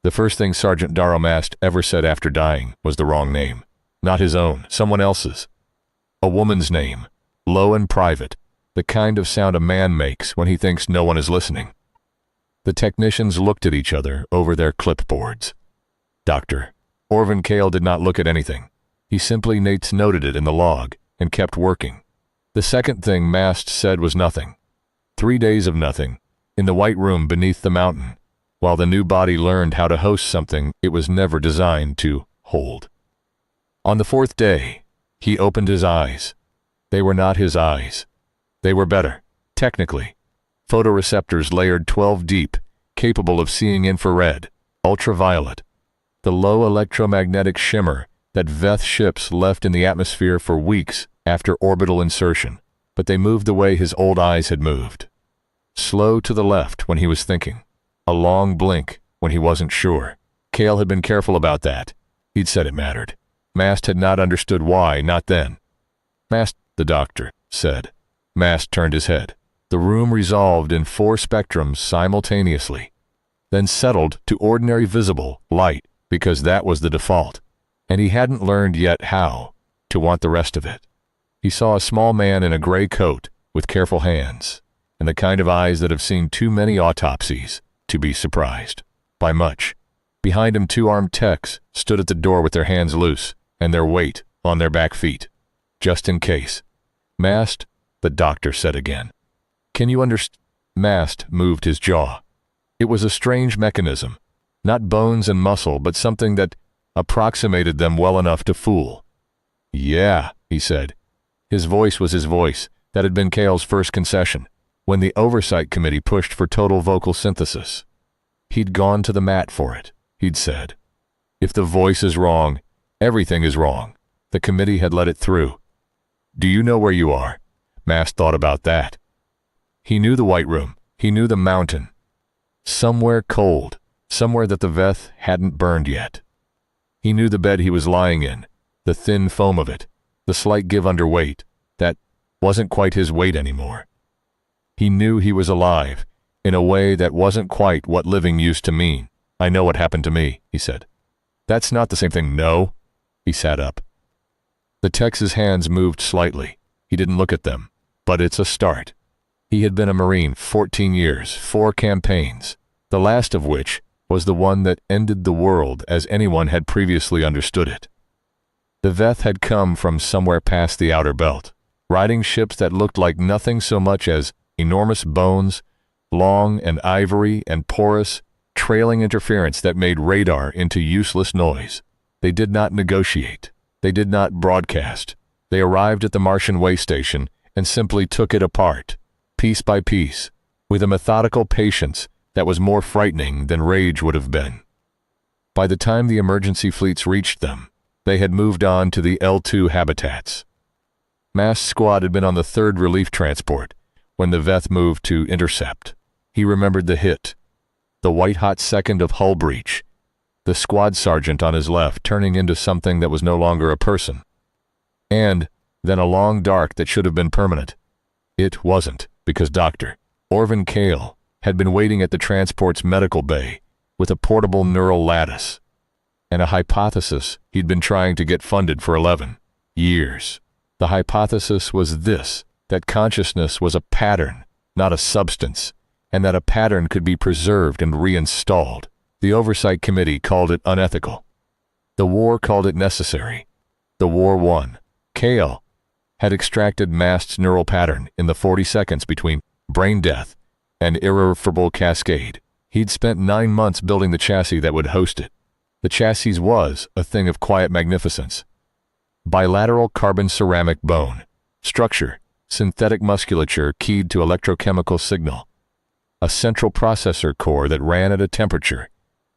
The first thing Sergeant Darrow Mast ever said after dying was the wrong name. Not his own, someone else's. A woman's name, low and private, the kind of sound a man makes when he thinks no one is listening. The technicians looked at each other over their clipboards. Dr. Orvin Kale did not look at anything. He simply noted it in the log and kept working. The second thing Mast said was nothing. 3 days of nothing, in the white room beneath the mountain, while the new body learned how to host something it was never designed to hold. On the 4th day, he opened his eyes. They were not his eyes. They were better, technically. Photoreceptors layered 12 deep, capable of seeing infrared, ultraviolet, the low electromagnetic shimmer that Veth ships left in the atmosphere for weeks after orbital insertion, but they moved the way his old eyes had moved. Slow to the left when he was thinking. A long blink when he wasn't sure. Kale had been careful about that. He'd said it mattered. Mast had not understood why, not then. Mast, the doctor said. Mast turned his head. The room resolved in 4 spectrums simultaneously, then settled to ordinary visible light because that was the default, and he hadn't learned yet how to want the rest of it. He saw a small man in a gray coat with careful hands, and the kind of eyes that have seen too many autopsies to be surprised by much. Behind him 2 armed techs stood at the door with their hands loose and their weight on their back feet, just in case. Mast, the doctor said again. Can you understand? Mast moved his jaw. It was a strange mechanism, not bones and muscle, but something that approximated them well enough to fool. Yeah, he said. His voice was his voice. That had been Kale's first concession, when the Oversight Committee pushed for total vocal synthesis. He'd gone to the mat for it, he'd said. If the voice is wrong, everything is wrong. The committee had let it through. Do you know where you are? Mast thought about that. He knew the White Room. He knew the mountain. Somewhere cold, somewhere that the Veth hadn't burned yet. He knew the bed he was lying in, the thin foam of it, the slight give under weight, that wasn't quite his weight anymore. He knew he was alive, in a way that wasn't quite what living used to mean. I know what happened to me, he said. That's not the same thing, no. He sat up. The tech's hands moved slightly. He didn't look at them, but it's a start. He had been a Marine 14 years, 4 campaigns, the last of which was the one that ended the world as anyone had previously understood it. The Veth had come from somewhere past the outer belt, riding ships that looked like nothing so much as enormous bones, long and ivory and porous, trailing interference that made radar into useless noise. They did not negotiate. They did not broadcast. They arrived at the Martian way station and simply took it apart, piece by piece, with a methodical patience that was more frightening than rage would have been. By the time the emergency fleets reached them, they had moved on to the L2 habitats. Mast's squad had been on the 3rd relief transport when the Veth moved to intercept. He remembered the hit, the white-hot second of hull breach, the squad sergeant on his left turning into something that was no longer a person, and then a long dark that should have been permanent. It wasn't, because Dr. Orvin Kale had been waiting at the transport's medical bay with a portable neural lattice and a hypothesis he'd been trying to get funded for 11 years. The hypothesis was this, that consciousness was a pattern, not a substance, and that a pattern could be preserved and reinstalled. The Oversight Committee called it unethical. The war called it necessary. The war won. Kale had extracted Mast's neural pattern in the 40 seconds between brain death and irreversible cascade. He'd spent 9 months building the chassis that would host it. The chassis was a thing of quiet magnificence. Bilateral carbon ceramic bone, structure, synthetic musculature keyed to electrochemical signal, a central processor core that ran at a temperature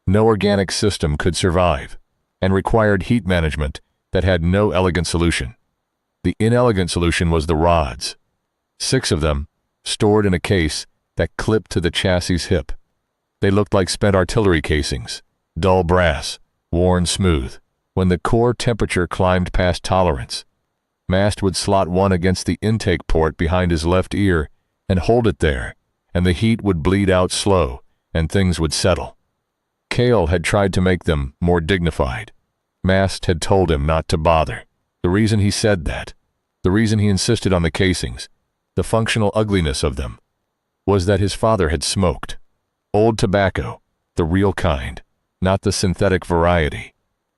no organic system could survive, and required heat management that had no elegant solution. The inelegant solution was the rods, 6 of them stored in a case that clipped to the chassis' hip. They looked like spent artillery casings, dull brass, worn smooth. When the core temperature climbed past tolerance, Mast would slot one against the intake port behind his left ear and hold it there, and the heat would bleed out slow, and things would settle. Kale had tried to make them more dignified. Mast had told him not to bother. The reason he said that, the reason he insisted on the casings, the functional ugliness of them, was that his father had smoked. Old tobacco, the real kind, not the synthetic variety.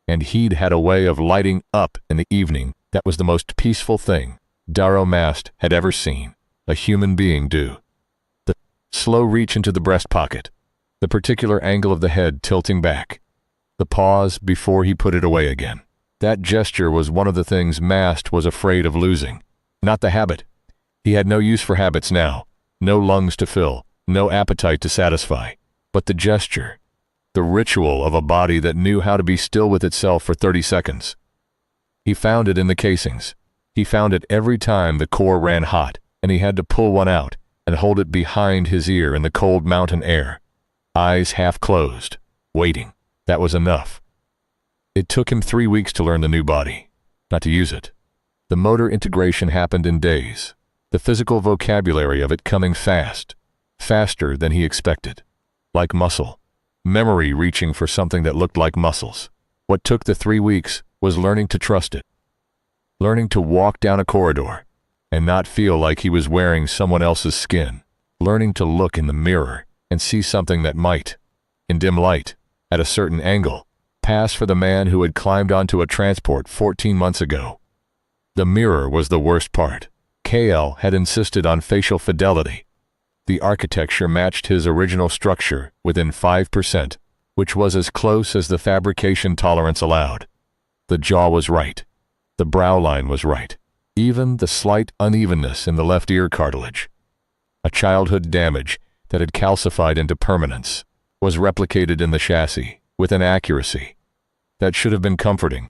And he'd had a way of lighting up in the evening that was the most peaceful thing Darrow Mast had ever seen a human being do. The slow reach into the breast pocket, the particular angle of the head tilting back, the pause before he put it away again. That gesture was one of the things Mast was afraid of losing. Not the habit. He had no use for habits now, no lungs to fill, no appetite to satisfy. But the gesture, the ritual of a body that knew how to be still with itself for 30 seconds. He found it in the casings. He found it every time the core ran hot, and he had to pull one out and hold it behind his ear in the cold mountain air. Eyes half closed, waiting. That was enough. It took him 3 weeks to learn the new body, not to use it. The motor integration happened in days, the physical vocabulary of it coming fast, faster than he expected. Like muscle, memory reaching for something that looked like muscles. What took the 3 weeks was learning to trust it. Learning to walk down a corridor and not feel like he was wearing someone else's skin. Learning to look in the mirror and see something that might, in dim light, at a certain angle, pass for the man who had climbed onto a transport 14 months ago. The mirror was the worst part. KL had insisted on facial fidelity. The architecture matched his original structure within 5%, which was as close as the fabrication tolerance allowed. The jaw was right. The brow line was right. Even the slight unevenness in the left ear cartilage, a childhood damage that had calcified into permanence, was replicated in the chassis with an accuracy that should have been comforting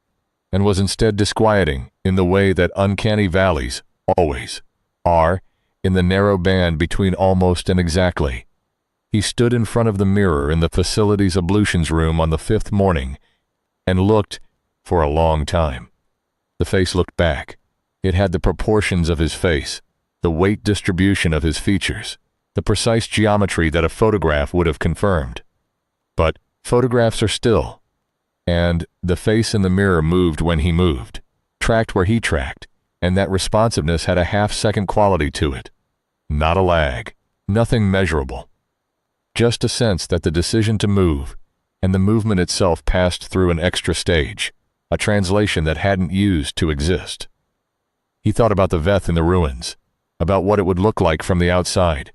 and was instead disquieting in the way that uncanny valleys always are in the narrow band between almost and exactly. He stood in front of the mirror in the facility's ablutions room on the 5th morning and looked for a long time. The face looked back. It had the proportions of his face, the weight distribution of his features, the precise geometry that a photograph would have confirmed. But photographs are still, and the face in the mirror moved when he moved, tracked where he tracked, and that responsiveness had a half-second quality to it. Not a lag, nothing measurable. Just a sense that the decision to move and the movement itself passed through an extra stage, a translation that hadn't used to exist. He thought about the Veth in the ruins, about what it would look like from the outside.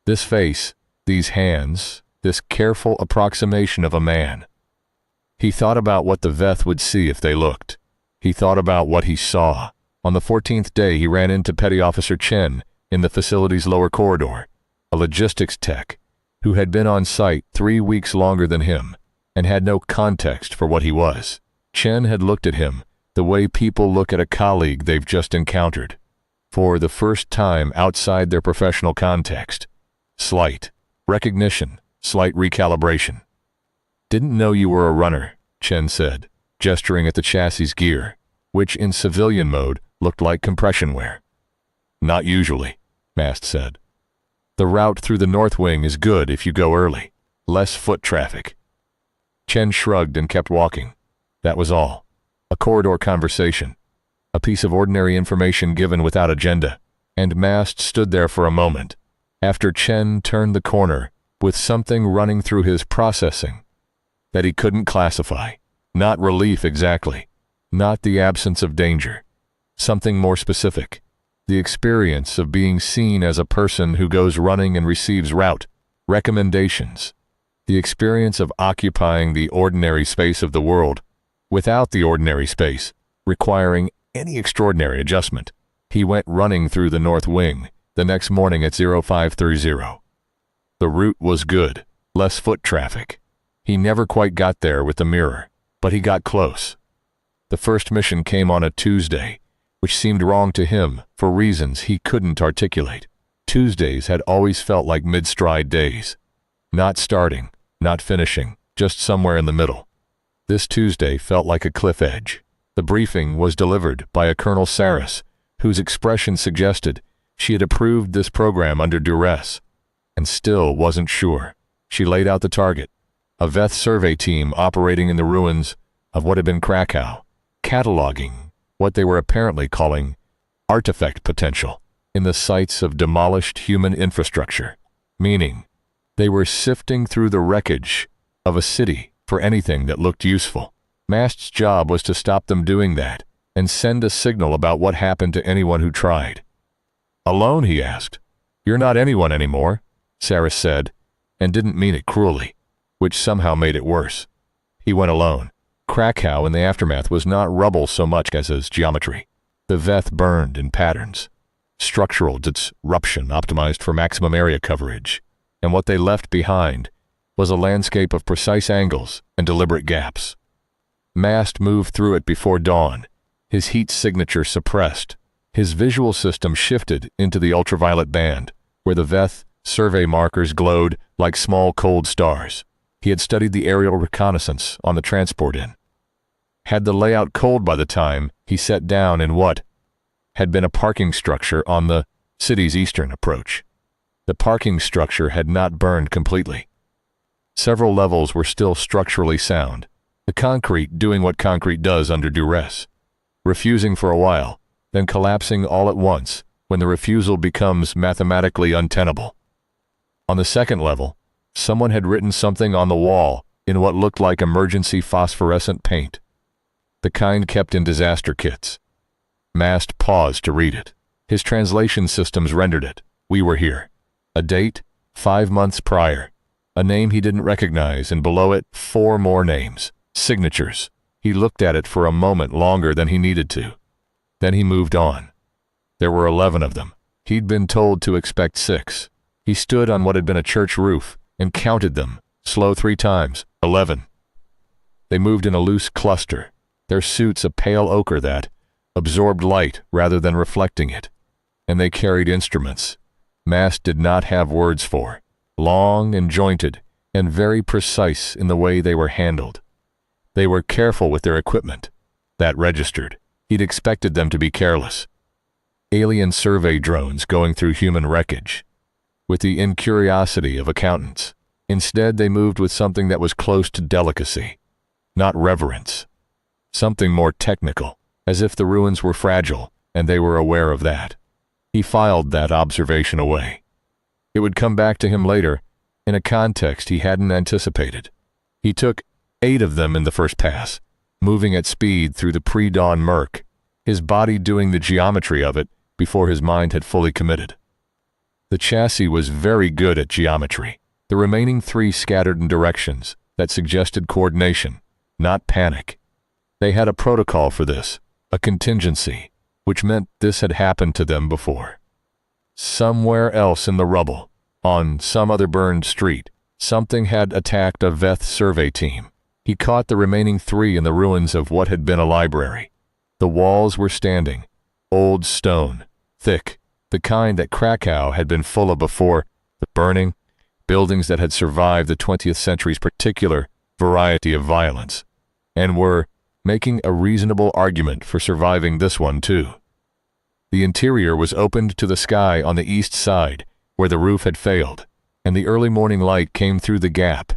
This face, these hands, this careful approximation of a man. He thought about what the Veth would see if they looked. He thought about what he saw. On the 14th day, he ran into Petty Officer Chen in the facility's lower corridor, a logistics tech who had been on site 3 weeks longer than him and had no context for what he was. Chen had looked at him the way people look at a colleague they've just encountered, for the first time outside their professional context. Slight recognition, slight recalibration. "Didn't know you were a runner," Chen said, gesturing at the chassis gear, which in civilian mode looked like compression wear. "Not usually," Mast said. "The route through the north wing is good if you go early. Less foot traffic." Chen shrugged and kept walking. That was all. A corridor conversation. A piece of ordinary information given without agenda. And Mast stood there for a moment, after Chen turned the corner, with something running through his processing that he couldn't classify. Not relief exactly. Not the absence of danger. Something more specific. The experience of being seen as a person who goes running and receives route recommendations. The experience of occupying the ordinary space of the world without the ordinary space requiring any extraordinary adjustment. He went running through the north wing the next morning at 0530. The route was good, less foot traffic. He never quite got there with the mirror, but he got close. The first mission came on a Tuesday, which seemed wrong to him for reasons he couldn't articulate. Tuesdays had always felt like mid-stride days. Not starting, not finishing, just somewhere in the middle. This Tuesday felt like a cliff edge. The briefing was delivered by a Colonel Saris, whose expression suggested she had approved this program under duress, and still wasn't sure. She laid out the target. a Veth survey team operating in the ruins of what had been Krakow, cataloging what they were apparently calling artifact potential in the sites of demolished human infrastructure, meaning they were sifting through the wreckage of a city for anything that looked useful. Mast's job was to stop them doing that and send a signal about what happened to anyone who tried. "Alone?" he asked. "You're not anyone anymore," Sarah said, and didn't mean it cruelly, which somehow made it worse. He went alone. Krakow in the aftermath was not rubble so much as his geometry. The Veth burned in patterns. Structural disruption optimized for maximum area coverage, and what they left behind was a landscape of precise angles and deliberate gaps. Mast moved through it before dawn, his heat signature suppressed. His visual system shifted into the ultraviolet band, where the Veth survey markers glowed like small cold stars. He had studied the aerial reconnaissance on the transport in. Had the layout cold by the time he set down in what had been a parking structure on the city's eastern approach. The parking structure had not burned completely. Several levels were still structurally sound, the concrete doing what concrete does under duress, refusing for a while, then collapsing all at once when the refusal becomes mathematically untenable. On the second level, someone had written something on the wall in what looked like emergency phosphorescent paint, the kind kept in disaster kits. Mast paused to read it. His translation systems rendered it. "We were here." A date, 5 months prior. A name he didn't recognize, and below it, 4 more names. Signatures. He looked at it for a moment longer than he needed to. Then he moved on. There were 11 of them. He'd been told to expect 6. He stood on what had been a church roof and counted them, slow 3 times. 11. They moved in a loose cluster, their suits a pale ochre that absorbed light rather than reflecting it, and they carried instruments Mast did not have words for, long and jointed and very precise in the way they were handled. They were careful with their equipment. That registered. He'd expected them to be careless. Alien survey drones going through human wreckage, with the incuriosity of accountants. Instead, they moved with something that was close to delicacy, not reverence. Something more technical, as if the ruins were fragile, and they were aware of that. He filed that observation away. It would come back to him later, in a context he hadn't anticipated. He took 8 of them in the first pass, moving at speed through the pre-dawn murk, his body doing the geometry of it before his mind had fully committed. The chassis was very good at geometry. The remaining 3 scattered in directions that suggested coordination, not panic. They had a protocol for this, a contingency, which meant this had happened to them before. Somewhere else in the rubble, on some other burned street, something had attacked a Veth survey team. He caught the remaining 3 in the ruins of what had been a library. The walls were standing, old stone, thick, the kind that Krakow had been full of before the burning, buildings that had survived the 20th century's particular variety of violence, and were making a reasonable argument for surviving this one too. The interior was opened to the sky on the east side, where the roof had failed, and the early morning light came through the gap,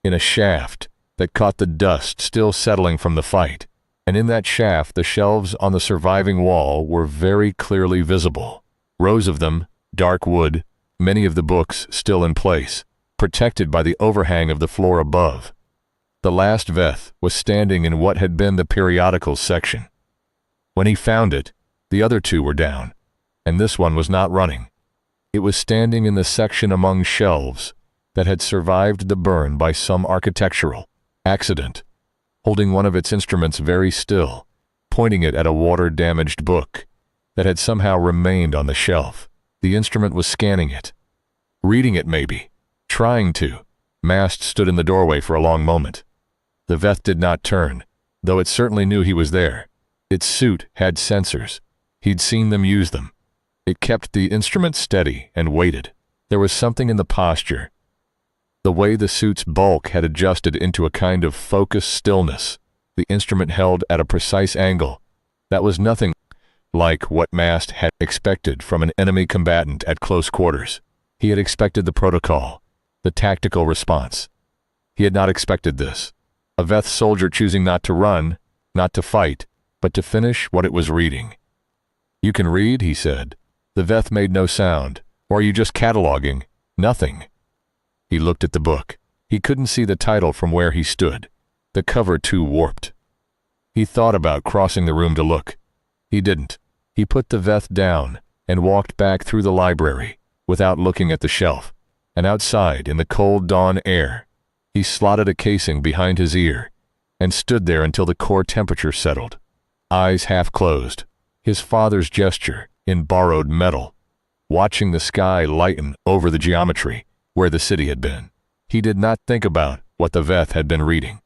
in a shaft that caught the dust still settling from the fight, and in that shaft the shelves on the surviving wall were very clearly visible. Rows of them, dark wood, many of the books still in place, protected by the overhang of the floor above. The last Veth was standing in what had been the periodicals section. When he found it, the other 2 were down, and this one was not running. It was standing in the section among shelves that had survived the burn by some architectural accident, holding one of its instruments very still, pointing it at a water-damaged book that had somehow remained on the shelf. The instrument was scanning it, reading it maybe, trying to. Mast stood in the doorway for a long moment. The Veth did not turn, though it certainly knew he was there. Its suit had sensors. He'd seen them use them. It kept the instrument steady and waited. There was something in the posture, the way the suit's bulk had adjusted into a kind of focused stillness, the instrument held at a precise angle, that was nothing like what Mast had expected from an enemy combatant at close quarters. He had expected the protocol, the tactical response. He had not expected this. A Veth soldier choosing not to run, not to fight, but to finish what it was reading. "You can read?" he said. The Veth made no sound. "Or are you just cataloging?" "Nothing." He looked at the book. He couldn't see the title from where he stood. The cover too warped. He thought about crossing the room to look. He didn't. He put the Veth down and walked back through the library without looking at the shelf. And outside, in the cold dawn air, he slotted a casing behind his ear and stood there until the core temperature settled. Eyes half closed, his father's gesture in borrowed metal, watching the sky lighten over the geometry where the city had been. He did not think about what the Veth had been reading.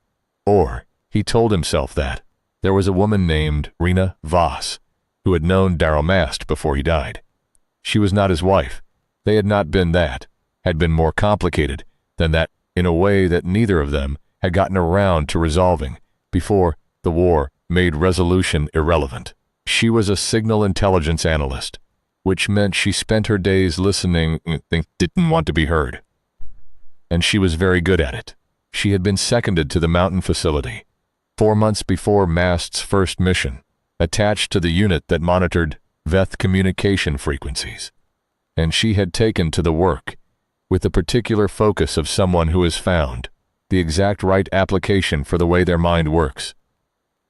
Or, he told himself that, there was a woman named Rena Voss who had known Darrow Mast before he died. She was not his wife. They had not been that, had been more complicated than that in a way that neither of them had gotten around to resolving before the war made resolution irrelevant. She was a signal intelligence analyst, which meant she spent her days listening and didn't want to be heard. And she was very good at it. She had been seconded to the mountain facility 4 months before Mast's first mission, attached to the unit that monitored Veth communication frequencies. And she had taken to the work with the particular focus of someone who has found the exact right application for the way their mind works.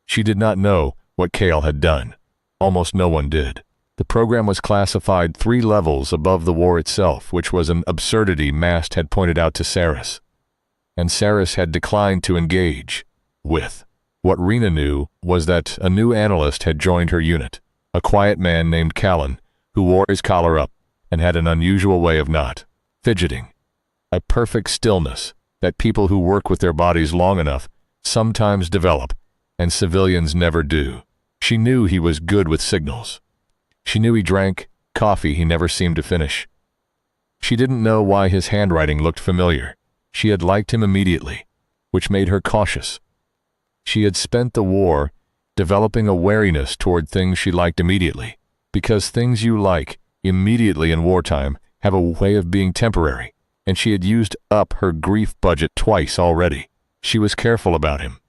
She did not know what Kale had done. Almost no one did. The program was classified 3 levels above the war itself, which was an absurdity Mast had pointed out to Saris. And Saris had declined to engage with. What Rena knew was that a new analyst had joined her unit, a quiet man named Callan, who wore his collar up and had an unusual way of not fidgeting. A perfect stillness that people who work with their bodies long enough sometimes develop, and civilians never do. She knew he was good with signals. She knew he drank coffee he never seemed to finish. She didn't know why his handwriting looked familiar. She had liked him immediately, which made her cautious. She had spent the war developing a wariness toward things she liked immediately, because things you like immediately in wartime have a way of being temporary, and she had used up her grief budget twice already. She was careful about him.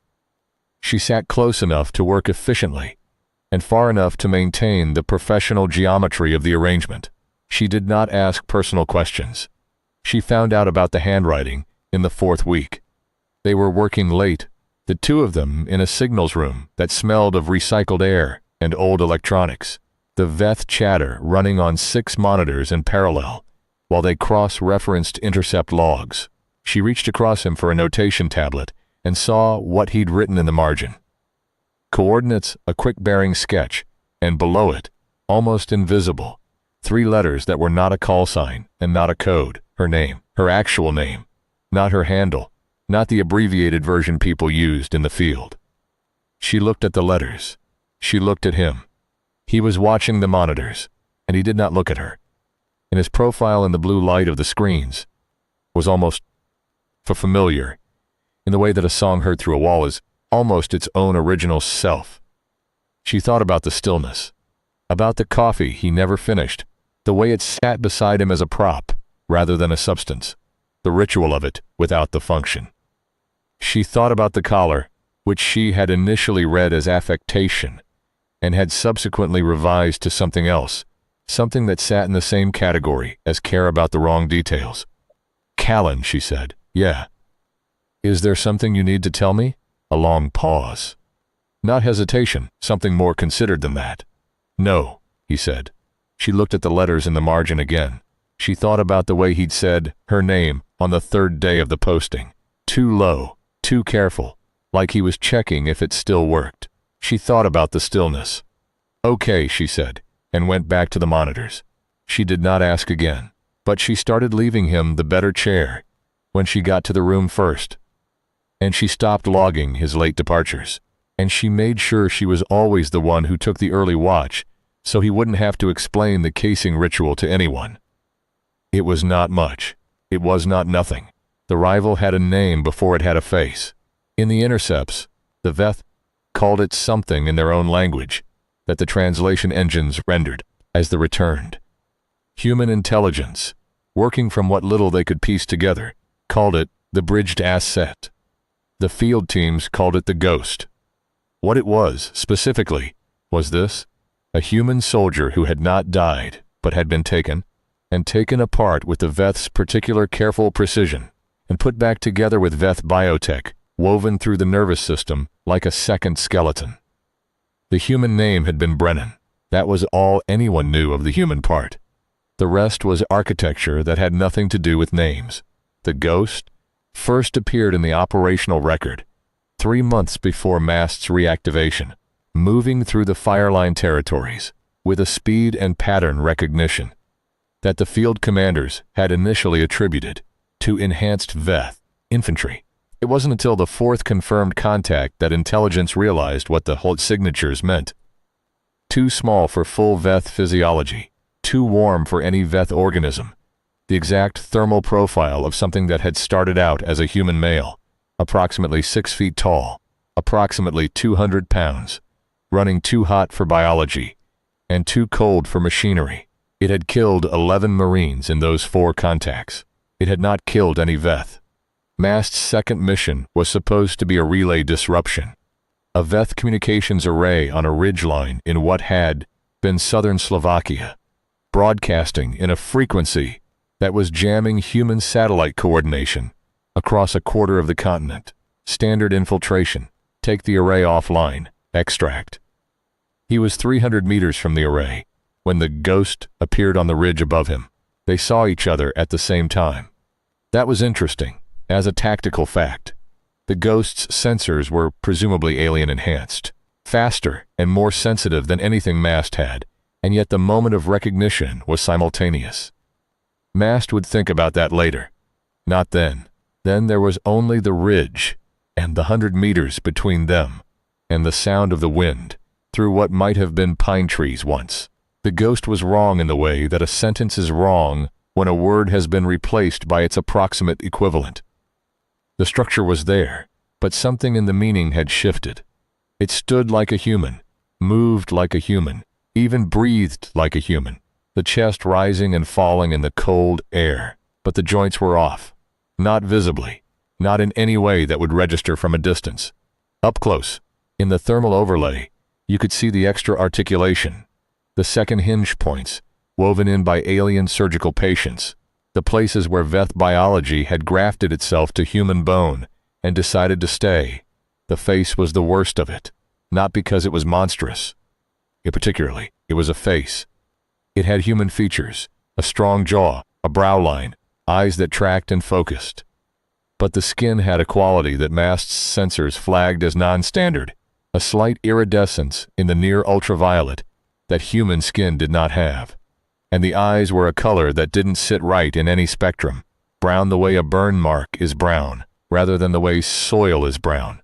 She sat close enough to work efficiently, and far enough to maintain the professional geometry of the arrangement. She did not ask personal questions. She found out about the handwriting in the 4th week. They were working late, the 2 of them in a signals room that smelled of recycled air and old electronics. The Veth chatter running on 6 monitors in parallel, while they cross-referenced intercept logs. She reached across him for a notation tablet and saw what he'd written in the margin. Coordinates, a quick bearing sketch, and below it, almost invisible, 3 letters that were not a call sign and not a code. Her name, her actual name, not her handle, not the abbreviated version people used in the field. She looked at the letters. She looked at him. He was watching the monitors, and he did not look at her. And his profile in the blue light of the screens was almost familiar, in the way that a song heard through a wall is almost its own original self. She thought about the stillness, about the coffee he never finished, the way it sat beside him as a prop rather than a substance, the ritual of it without the function. She thought about the collar, which she had initially read as affectation, and had subsequently revised to something else, something that sat in the same category as care about the wrong details. "Callan," she said. "Yeah. Is there something you need to tell me?" A long pause. Not hesitation, something more considered than that. "No," he said. She looked at the letters in the margin again. She thought about the way he'd said her name on the 3rd day of the posting. Too low, too careful, like he was checking if it still worked. She thought about the stillness. "Okay," she said, and went back to the monitors. She did not ask again, but she started leaving him the better chair when she got to the room first. And she stopped logging his late departures, and she made sure she was always the one who took the early watch so he wouldn't have to explain the casing ritual to anyone. It was not much. It was not nothing. The rival had a name before it had a face. In the intercepts, the Veth called it something in their own language that the translation engines rendered as the returned. Human intelligence, working from what little they could piece together, called it The bridged asset. The field teams called it the Ghost. What it was, specifically, was this: a human soldier who had not died, but had been taken apart with the Veth's particular careful precision, and put back together with Veth biotech, woven through the nervous system like a second skeleton. The human name had been Brennan. That was all anyone knew of the human part. The rest was architecture that had nothing to do with names. The Ghost first appeared in the operational record 3 months before Mast's reactivation, moving through the Fireline territories with a speed and pattern recognition that the field commanders had initially attributed to enhanced Veth infantry. It wasn't until the 4th confirmed contact that intelligence realized what the Holt signatures meant. Too small for full Veth physiology, too warm for any Veth organism. The exact thermal profile of something that had started out as a human male, approximately 6 feet tall, approximately 200 pounds, running too hot for biology, and too cold for machinery. It had killed 11 Marines in those 4 contacts. It had not killed any Veth. Mast's second mission was supposed to be a relay disruption. A Veth communications array on a ridgeline in what had been southern Slovakia, broadcasting in a frequency that was jamming human satellite coordination across a quarter of the continent. Standard infiltration. Take the array offline. Extract. He was 300 meters from the array when the Ghost appeared on the ridge above him. They saw each other at the same time. That was interesting. As a tactical fact, the Ghost's sensors were presumably alien-enhanced, faster and more sensitive than anything Mast had, and yet the moment of recognition was simultaneous. Mast would think about that later. Not then. Then there was only the ridge and the 100 meters between them, and the sound of the wind through what might have been pine trees once. The Ghost was wrong in the way that a sentence is wrong when a word has been replaced by its approximate equivalent. The structure was there, but something in the meaning had shifted. It stood like a human, moved like a human, even breathed like a human, the chest rising and falling in the cold air, but the joints were off. Not visibly, not in any way that would register from a distance. Up close, in the thermal overlay, you could see the extra articulation, the second hinge points, woven in by alien surgical patients, the places where Veth biology had grafted itself to human bone and decided to stay. The face was the worst of it, not because it was monstrous. It was a face. It had human features, a strong jaw, a brow line, eyes that tracked and focused. But the skin had a quality that Mast's sensors flagged as non-standard, a slight iridescence in the near ultraviolet that human skin did not have. And the eyes were a color that didn't sit right in any spectrum, brown the way a burn mark is brown, rather than the way soil is brown.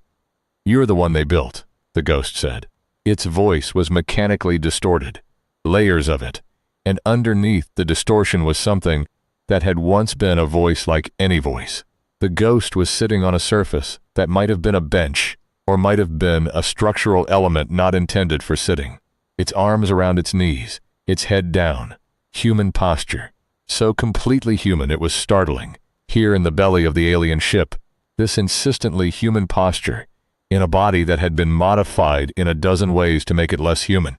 "You're the one they built," the Ghost said. Its voice was mechanically distorted, layers of it, and underneath the distortion was something that had once been a voice like any voice. The Ghost was sitting on a surface that might have been a bench, or might have been a structural element not intended for sitting. Its arms around its knees, its head down. Human posture. So completely human it was startling. Here in the belly of the alien ship, this insistently human posture, in a body that had been modified in a dozen ways to make it less human.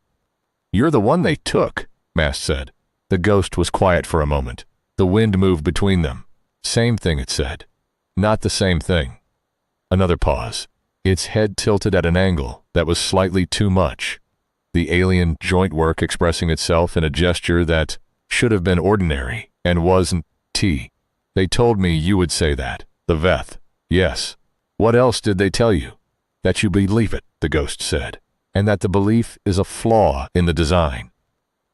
"You're the one they took," Mast said. The Ghost was quiet for a moment. The wind moved between them. "Same thing," it said. "Not the same thing." Another pause. Its head tilted at an angle that was slightly too much. The alien joint work expressing itself in a gesture that should have been ordinary and wasn't. They told me you would say that. The Veth. Yes. What else did they tell you? That you believe it, the Ghost said, and that the belief is a flaw in the design.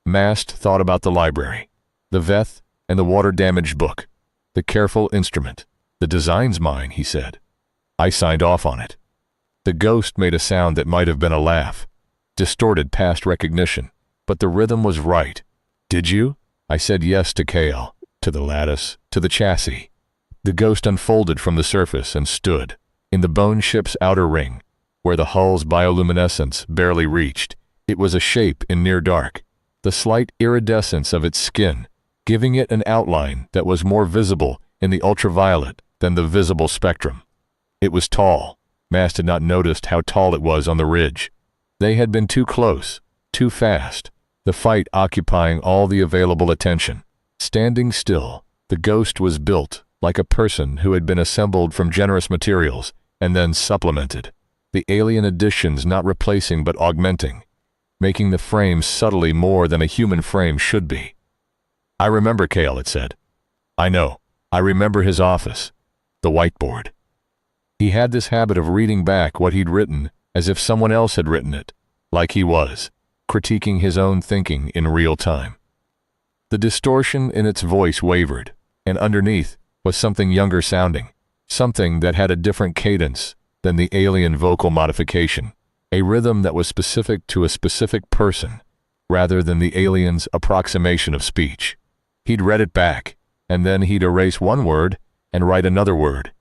Mast thought about the library, the Veth and the water-damaged book, the careful instrument. "The design's mine," he said. "I signed off on it." The Ghost made a sound that might have been a laugh, distorted past recognition, but the rhythm was right. "Did you?" I said yes to Kale, to the lattice, to the chassis. The Ghost unfolded from the surface and stood. In the bone ship's outer ring, where the hull's bioluminescence barely reached, it was a shape in near dark, the slight iridescence of its skin, giving it an outline that was more visible in the ultraviolet than than the visible spectrum. It was tall. Mast had not noticed how tall it was on the ridge. They had been too close, too fast, the fight occupying all the available attention. Standing still, the ghost was built like a person who had been assembled from generous materials and then supplemented, the alien additions not replacing but augmenting, making the frame subtly more than a human frame should be. "I remember Kale," it said. "I know. I remember his office. The whiteboard." He had this habit of reading back what he'd written as if someone else had written it, like he was, critiquing his own thinking in real time. The distortion in its voice wavered, and underneath was something younger sounding, something that had a different cadence than the alien vocal modification, a rhythm that was specific to a specific person, rather than the alien's approximation of speech. He'd read it back, and then he'd erase one word and write another word,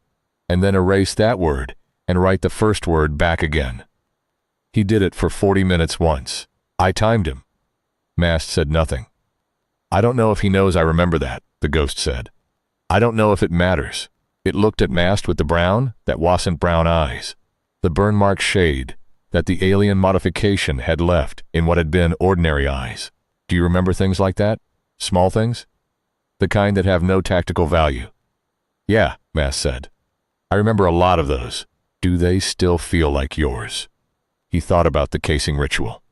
and then erase that word and write the first word back again. He did it for 40 minutes once. I timed him. Mast said nothing. "I don't know if he knows I remember that," the ghost said. "I don't know if it matters." It looked at Mast with that wasn't brown eyes, the burn-marked shade that the alien modification had left in what had been ordinary eyes. "Do you remember things like that? Small things? The kind that have no tactical value?" "Yeah," Mast said. "I remember a lot of those. Do they still feel like yours?" He thought about the casing ritual.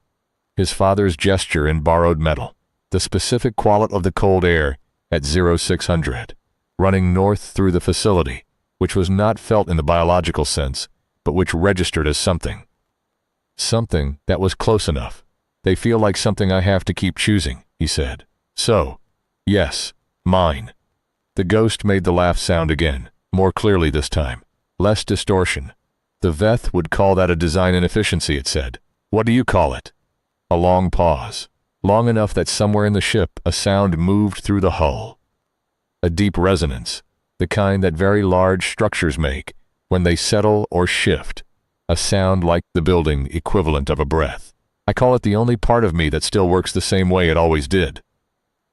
His father's gesture in borrowed metal, the specific quality of the cold air at 0600, running north through the facility, which was not felt in the biological sense, but which registered as something. Something that was close enough. "They feel like something I have to keep choosing," he said. "So, yes, mine." The ghost made the laugh sound again, more clearly this time, less distortion. "The Veth would call that a design inefficiency," it said. "What do you call it?" A long pause, long enough that somewhere in the ship a sound moved through the hull. A deep resonance, the kind that very large structures make when they settle or shift, a sound like the building equivalent of a breath. "I call it the only part of me that still works the same way it always did,"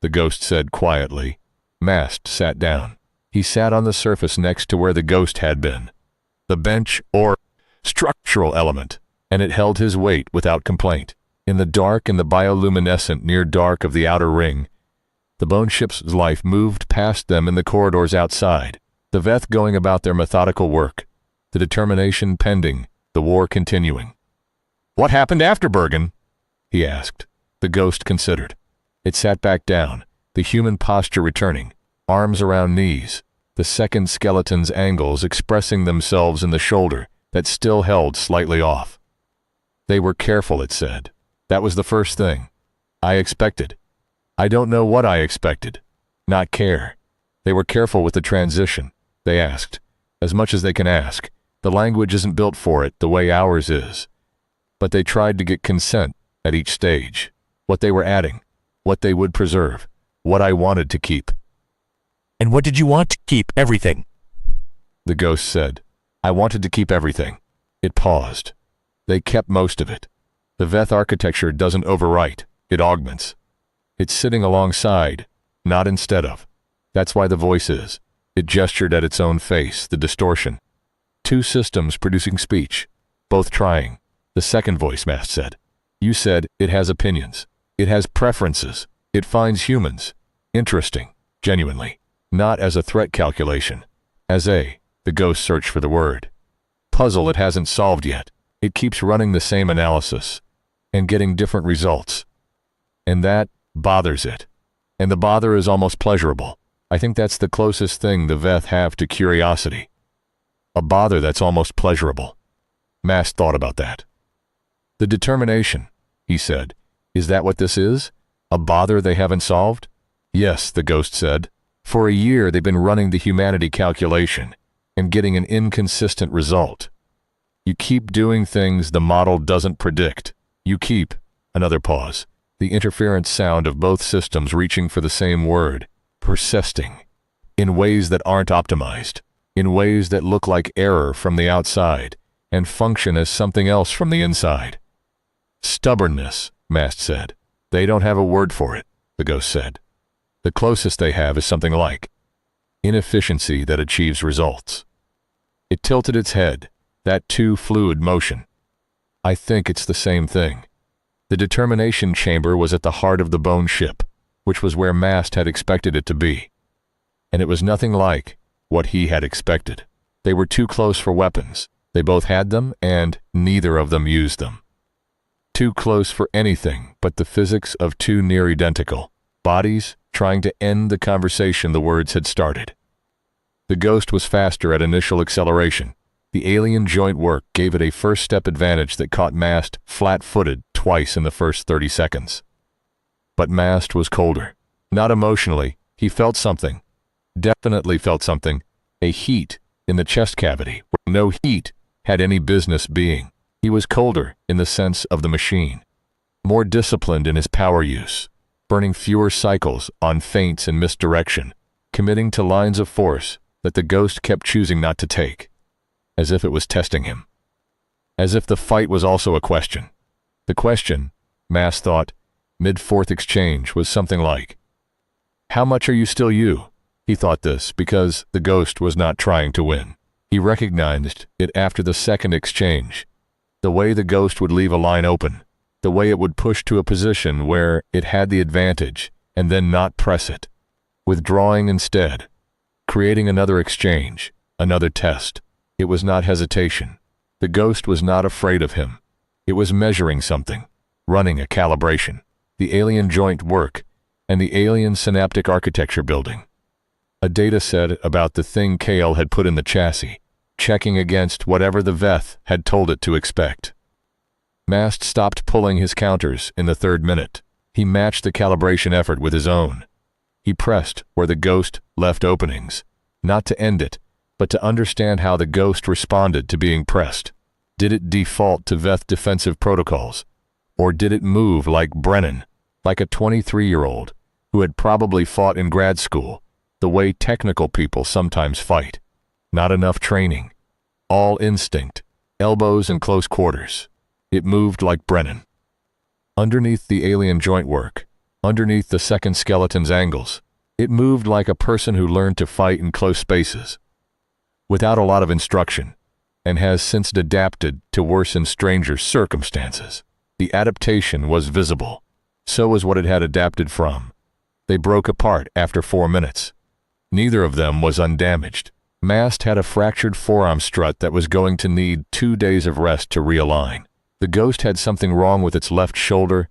the ghost said quietly. Mast sat down. He sat on the surface next to where the ghost had been, the bench or structural element, and it held his weight without complaint. In the dark and the bioluminescent near dark of the outer ring, the bone ship's life moved past them in the corridors outside, the Veth going about their methodical work, the determination pending, the war continuing. "What happened after Bergen?" he asked. The ghost considered. It sat back down, the human posture returning, arms around knees, the second skeleton's angles expressing themselves in the shoulder that still held slightly off. "They were careful," it said. "That was the first thing. I expected. I don't know what I expected. Not care. They were careful with the transition. They asked, as much as they can ask. The language isn't built for it the way ours is. But they tried to get consent at each stage. What they were adding, what they would preserve, what I wanted to keep." "And what did you want to keep? Everything?" The ghost said. "I wanted to keep everything." It paused. "They kept most of it. The Veth architecture doesn't overwrite, it augments. It's sitting alongside, not instead of. That's why the voice is." It gestured at its own face, the distortion. "Two systems producing speech, both trying." The second voice, Mast said. "You said it has opinions. It has preferences. It finds humans interesting, genuinely. Not as a threat calculation. As the ghost searched for the word, puzzle it hasn't solved yet. It keeps running the same analysis and getting different results. And that bothers it. And the bother is almost pleasurable. I think that's the closest thing the Veth have to curiosity. A bother that's almost pleasurable." Mast thought about that. "The determination," he said. "Is that what this is? A bother they haven't solved?" "Yes," the ghost said. "For a year they've been running the humanity calculation and getting an inconsistent result. You keep doing things the model doesn't predict. You keep," another pause, the interference sound of both systems reaching for the same word, persisting, in ways that aren't optimized, in ways that look like error from the outside and function as something else from the inside. "Stubbornness," Mast said. "They don't have a word for it," the ghost said. "The closest they have is something like inefficiency that achieves results. It tilted its head, that too fluid motion. I think it's the same thing. The determination chamber was at the heart of the bone ship, which was where Mast had expected it to be. And it was nothing like what he had expected. They were too close for weapons. They both had them, and neither of them used them. Too close for anything but the physics of two near-identical bodies trying to end the conversation the words had started. The ghost was faster at initial acceleration. The alien joint work gave it a first-step advantage that caught Mast flat-footed twice in the first 30 seconds. But Mast was colder. Not emotionally, he felt something. Definitely felt something. A heat in the chest cavity, where no heat had any business being. He was colder in the sense of the machine. More disciplined in his power use, burning fewer cycles on feints and misdirection, committing to lines of force that the ghost kept choosing not to take, as if it was testing him. As if the fight was also a question. The question, Mast thought, mid-fourth exchange, was something like, "How much are you still you?" He thought this because the ghost was not trying to win. He recognized it after the second exchange. The way the ghost would leave a line open, the way it would push to a position where it had the advantage and then not press it, withdrawing instead, creating another exchange, another test. It was not hesitation. The ghost was not afraid of him. It was measuring something, running a calibration, the alien joint work and the alien synaptic architecture building. A data set about the thing Kale had put in the chassis, checking against whatever the Veth had told it to expect. Mast stopped pulling his counters in the third minute. He matched the calibration effort with his own. He pressed where the ghost left openings, not to end it, but to understand how the ghost responded to being pressed. Did it default to Veth defensive protocols? Or did it move like Brennan, like a 23-year-old who had probably fought in grad school, the way technical people sometimes fight? Not enough training. All instinct, elbows and close quarters. It moved like Brennan. Underneath the alien joint work, underneath the second skeleton's angles, it moved like a person who learned to fight in close spaces, without a lot of instruction, and has since adapted to worse and stranger circumstances. The adaptation was visible. So was what it had adapted from. They broke apart after 4 minutes. Neither of them was undamaged. Mast had a fractured forearm strut that was going to need 2 days of rest to realign. The ghost had something wrong with its left shoulder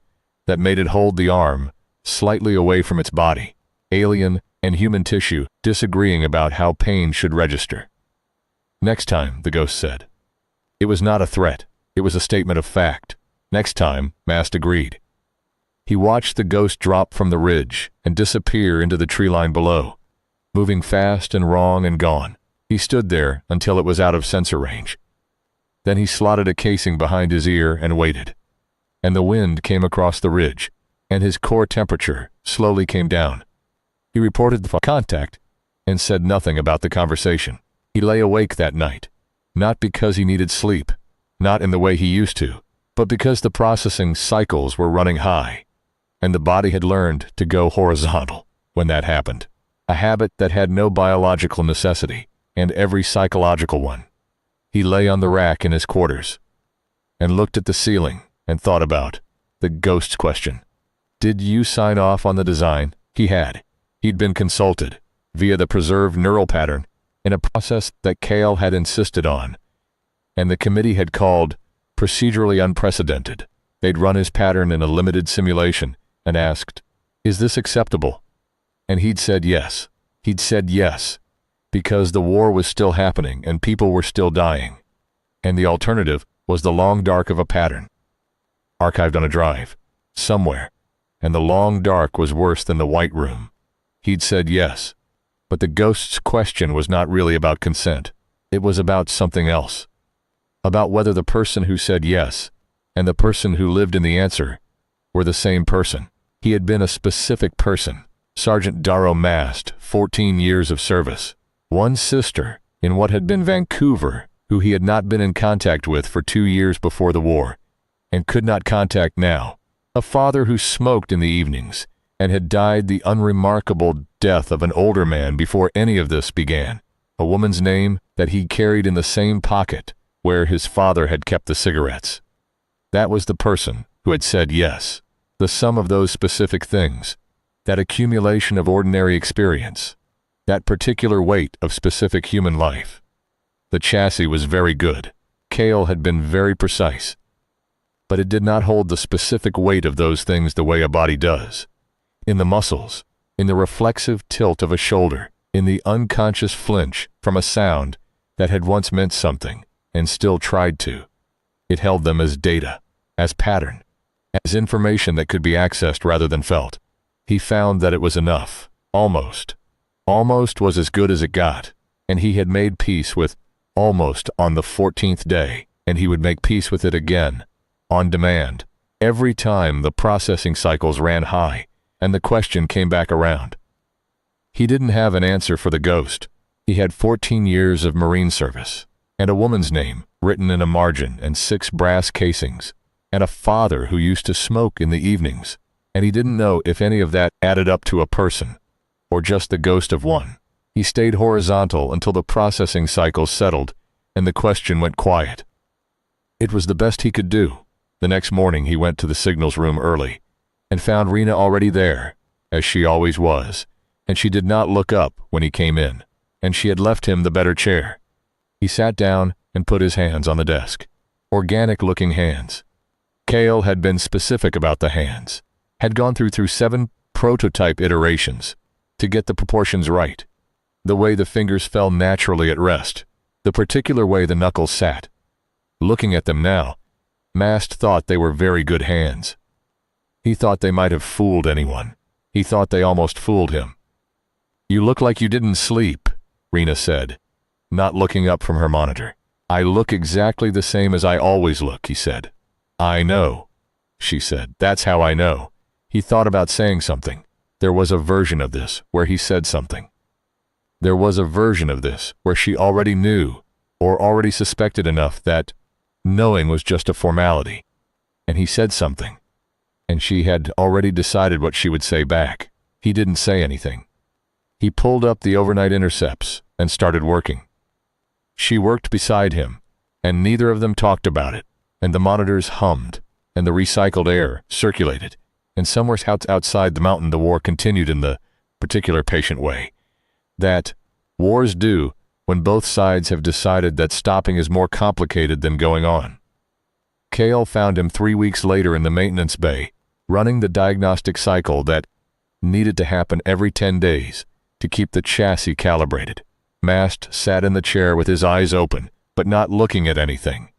that made it hold the arm slightly away from its body. Alien and human tissue disagreeing about how pain should register. "Next time," the ghost said. It was not a threat. It was a statement of fact. "Next time," Mast agreed. He watched the ghost drop from the ridge and disappear into the tree line below, moving fast and wrong and gone. He stood there until it was out of sensor range. Then he slotted a casing behind his ear and waited. And the wind came across the ridge, and his core temperature slowly came down. He reported the contact and said nothing about the conversation. He lay awake that night, not because he needed sleep, not in the way he used to, but because the processing cycles were running high, and the body had learned to go horizontal when that happened, a habit that had no biological necessity and every psychological one. He lay on the rack in his quarters and looked at the ceiling and thought about the ghost's question. Did you sign off on the design? He had. He'd been consulted via the preserved neural pattern in a process that Kale had insisted on, and the committee had called procedurally unprecedented. They'd run his pattern in a limited simulation and asked, "Is this acceptable?" And he'd said yes. He'd said yes, because the war was still happening and people were still dying. And the alternative was the long dark of a pattern, archived on a drive, somewhere, and the long dark was worse than the white room. He'd said yes, but the ghost's question was not really about consent. It was about something else. About whether the person who said yes and the person who lived in the answer were the same person. He had been a specific person. Sergeant Darrow Mast, 14 years of service. One sister in what had been Vancouver, who he had not been in contact with for 2 years before the war, and could not contact now. A father who smoked in the evenings and had died the unremarkable death of an older man before any of this began. A woman's name that he carried in the same pocket where his father had kept the cigarettes. That was the person who had said yes. The sum of those specific things, that accumulation of ordinary experience, that particular weight of specific human life. The chassis was very good. Cale had been very precise. But it did not hold the specific weight of those things the way a body does. In the muscles, in the reflexive tilt of a shoulder, in the unconscious flinch from a sound that had once meant something and still tried to. It held them as data, as pattern, as information that could be accessed rather than felt. He found that it was enough. Almost. Almost was as good as it got, and he had made peace with almost on the 14th day, and he would make peace with it again, on demand, every time the processing cycles ran high and the question came back around. He didn't have an answer for the ghost. He had 14 years of Marine service, and a woman's name written in a margin and 6 brass casings, and a father who used to smoke in the evenings, and he didn't know if any of that added up to a person, or just the ghost of one. He stayed horizontal until the processing cycles settled and the question went quiet. It was the best he could do. The next morning he went to the signals room early and found Rena already there, as she always was, and she did not look up when he came in, and she had left him the better chair. He sat down and put his hands on the desk. Organic-looking hands. Cale had been specific about the hands, had gone through 7 prototype iterations to get the proportions right, the way the fingers fell naturally at rest, the particular way the knuckles sat. Looking at them now, Mast thought they were very good hands. He thought they might have fooled anyone. He thought they almost fooled him. "You look like you didn't sleep," Rena said, not looking up from her monitor. "I look exactly the same as I always look," he said. "I know," she said. "That's how I know." He thought about saying something. There was a version of this where he said something. There was a version of this where she already knew or already suspected enough that knowing was just a formality. And he said something. And she had already decided what she would say back. He didn't say anything. He pulled up the overnight intercepts and started working. She worked beside him, and neither of them talked about it, and the monitors hummed, and the recycled air circulated, and somewhere outside the mountain the war continued in the particular patient way that wars do when both sides have decided that stopping is more complicated than going on. Cale found him 3 weeks later in the maintenance bay, running the diagnostic cycle that needed to happen every 10 days to keep the chassis calibrated. Mast sat in the chair with his eyes open, but not looking at anything.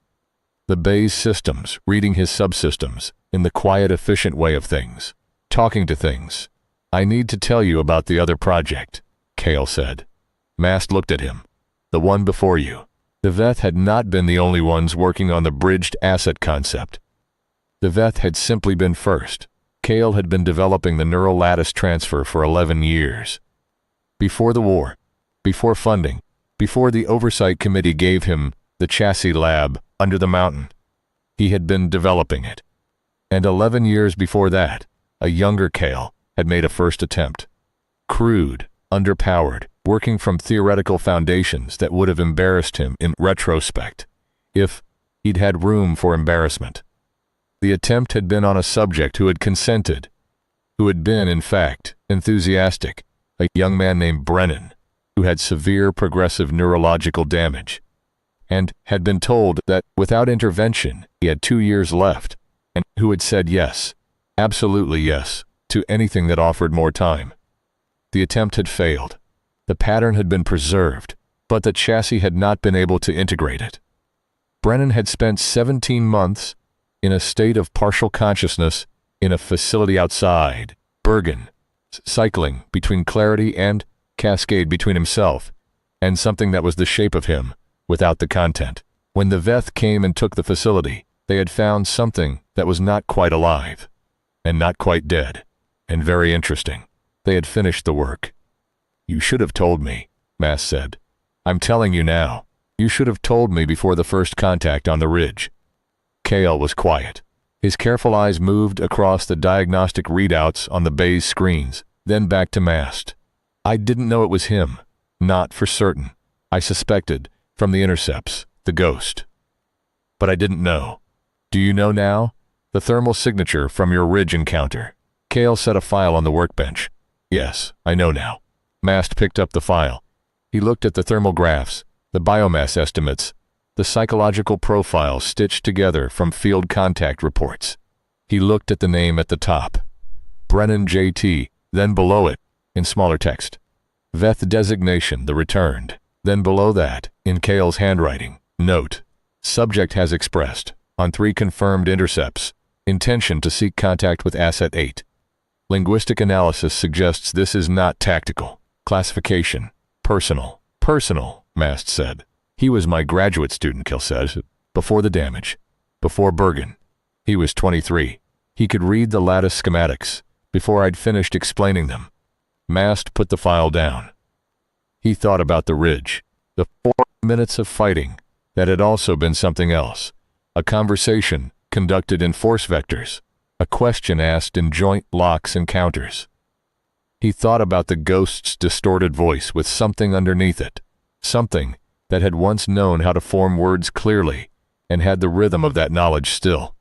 The bay's systems, reading his subsystems, in the quiet, efficient way of things, talking to things. "I need to tell you about the other project," Cale said. Mast looked at him. "The one before you." The Veth had not been the only ones working on the bridged asset concept. The Veth had simply been first. Cale had been developing the neural lattice transfer for 11 years. Before the war, before funding, before the oversight committee gave him the chassis lab under the mountain, he had been developing it. And 11 years before that, a younger Cale had made a first attempt. Crude, underpowered, working from theoretical foundations that would have embarrassed him in retrospect, if he'd had room for embarrassment. The attempt had been on a subject who had consented, who had been, in fact, enthusiastic, a young man named Brennan, who had severe progressive neurological damage, and had been told that without intervention he had 2 years left, and who had said yes, absolutely yes, to anything that offered more time. The attempt had failed. The pattern had been preserved, but the chassis had not been able to integrate it. Brennan had spent 17 months in a state of partial consciousness in a facility outside Bergen, cycling between clarity and cascade between himself and something that was the shape of him without the content. When the Veth came and took the facility, they had found something that was not quite alive and not quite dead and very interesting. They had finished the work. "You should have told me," Mast said. "I'm telling you now. You should have told me before the first contact on the ridge." Cale was quiet. His careful eyes moved across the diagnostic readouts on the beige screens, then back to Mast. I didn't know it was him. Not for certain. I suspected, from the intercepts, the ghost. But I didn't know. Do you know now? The thermal signature from your ridge encounter. Kale set a file on the workbench. Yes, I know now. Mast picked up the file. He looked at the thermal graphs, the biomass estimates, the psychological profiles stitched together from field contact reports. He looked at the name at the top. Brennan J.T., then below it, in smaller text. Veth designation, the returned. Then below that, in Kale's handwriting, note. Subject has expressed, on 3 confirmed intercepts, intention to seek contact with Asset 8. Linguistic analysis suggests this is not tactical. Classification, personal. Personal, Mast said. He was my graduate student, Kale said, before the damage, before Bergen. He was 23. He could read the lattice schematics before I'd finished explaining them. Mast put the file down. He thought about the ridge, the 4 minutes of fighting that had also been something else, a conversation conducted in force vectors, a question asked in joint locks encounters. He thought about the ghost's distorted voice with something underneath it, something that had once known how to form words clearly and had the rhythm of that knowledge still.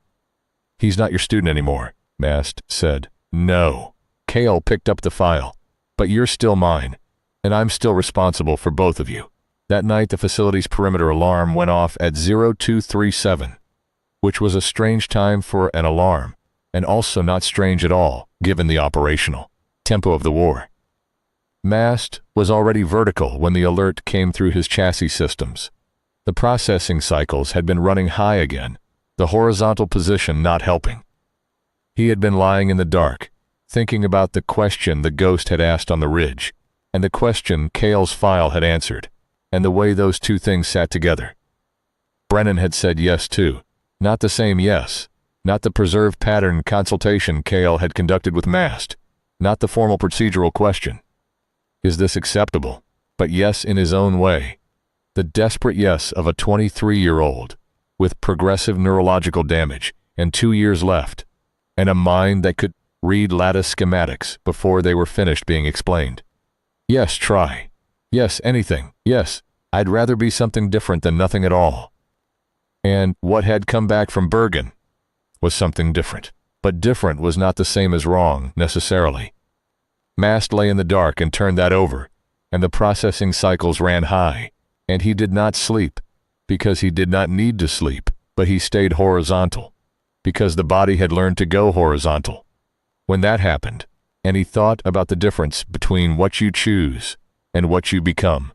He's not your student anymore, Mast said. No. Kale picked up the file. But you're still mine, and I'm still responsible for both of you. That night the facility's perimeter alarm went off at 0237, which was a strange time for an alarm, and also not strange at all, given the operational tempo of the war. Mast was already vertical when the alert came through his chassis systems. The processing cycles had been running high again, the horizontal position not helping. He had been lying in the dark, thinking about the question the ghost had asked on the ridge, and the question Kale's file had answered, and the way those two things sat together. Brennan had said yes too, not the same yes, not the preserved pattern consultation Kale had conducted with Mast, not the formal procedural question. Is this acceptable? But yes in his own way. The desperate yes of a 23-year-old, with progressive neurological damage and 2 years left, and a mind that could read lattice schematics before they were finished being explained. Yes, try. Yes, anything. Yes, I'd rather be something different than nothing at all. And what had come back from Bergen was something different. But different was not the same as wrong, necessarily. Mast lay in the dark and turned that over, and the processing cycles ran high, and he did not sleep, because he did not need to sleep, but he stayed horizontal, because the body had learned to go horizontal. When that happened, and he thought about the difference between what you choose and what you become,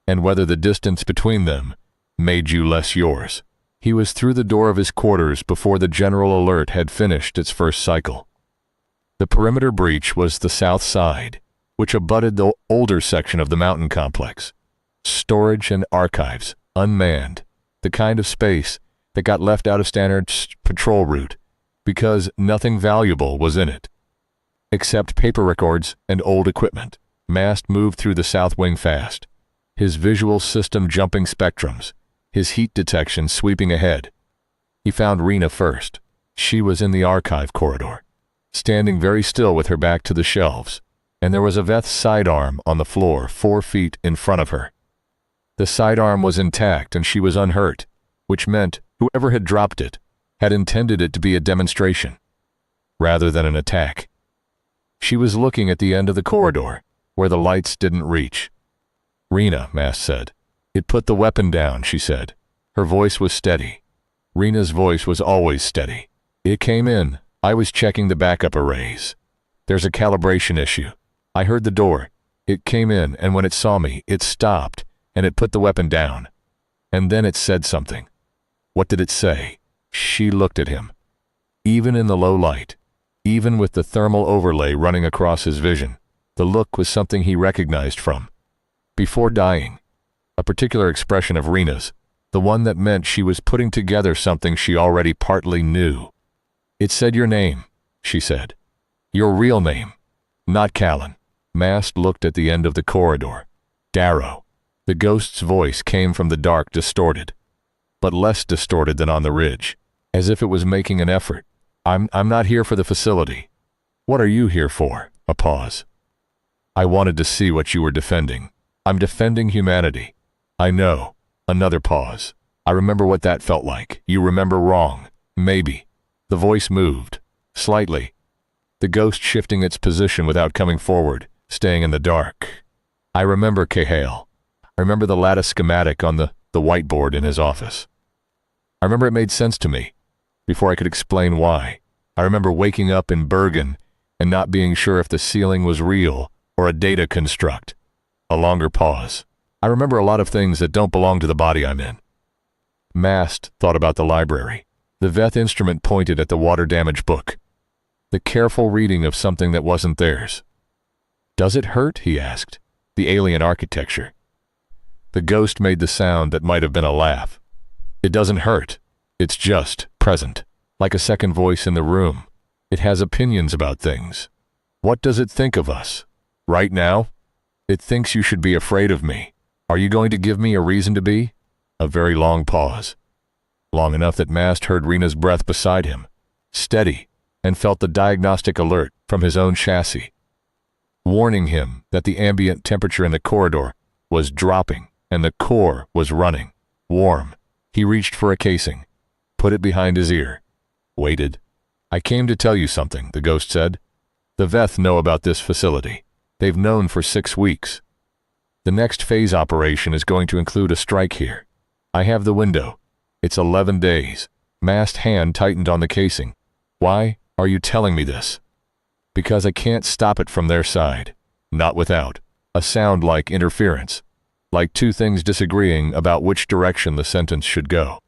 and whether the distance between them made you less yours. He was through the door of his quarters before the general alert had finished its first cycle. The perimeter breach was the south side, which abutted the older section of the mountain complex. Storage and archives, unmanned, the kind of space that got left out of standard patrol route because nothing valuable was in it, except paper records and old equipment. Mast moved through the south wing fast, his visual system jumping spectrums, his heat detection sweeping ahead. He found Rena first. She was in the archive corridor, standing very still with her back to the shelves, and there was a Veth sidearm on the floor 4 feet in front of her. The sidearm was intact and she was unhurt, which meant whoever had dropped it had intended it to be a demonstration, rather than an attack. She was looking at the end of the corridor, where the lights didn't reach. Rena, Mast said. It put the weapon down, she said. Her voice was steady. Rena's voice was always steady. It came in. I was checking the backup arrays. There's a calibration issue. I heard the door. It came in, and when it saw me, it stopped, and it put the weapon down. And then it said something. What did it say? She looked at him. Even in the low light, even with the thermal overlay running across his vision, the look was something he recognized from before dying. A particular expression of Rena's, the one that meant she was putting together something she already partly knew. It said your name, she said. Your real name, not Callan. Mast looked at the end of the corridor. Darrow. The ghost's voice came from the dark, distorted, but less distorted than on the ridge. as if it was making an effort. I'm not here for the facility. What are you here for? A pause. I wanted to see what you were defending. I'm defending humanity. I know. Another pause. I remember what that felt like. You remember wrong. Maybe. The voice moved. Slightly. The ghost shifting its position without coming forward, staying in the dark. I remember Cahill. I remember the lattice schematic on the whiteboard in his office. I remember it made sense to me, before I could explain why. I remember waking up in Bergen and not being sure if the ceiling was real or a data construct. A longer pause. I remember a lot of things that don't belong to the body I'm in. Mast thought about the library. The Veth instrument pointed at the water damage book. The careful reading of something that wasn't theirs. Does it hurt? He asked. The alien architecture. The ghost made the sound that might have been a laugh. It doesn't hurt. It's just present, like a second voice in the room. It has opinions about things. What does it think of us? Right now? It thinks you should be afraid of me. Are you going to give me a reason to be? A very long pause. Long enough that Mast heard Rena's breath beside him, steady, and felt the diagnostic alert from his own chassis, warning him that the ambient temperature in the corridor was dropping and the core was running, warm. He reached for a casing, put it behind his ear, waited. I came to tell you something, the ghost said. The Veth know about this facility. They've known for 6 weeks. The next phase operation is going to include a strike here. I have the window. It's 11 days. Mast hand tightened on the casing. Why are you telling me this? Because I can't stop it from their side. Not without a sound like interference, like two things disagreeing about which direction the sentence should go.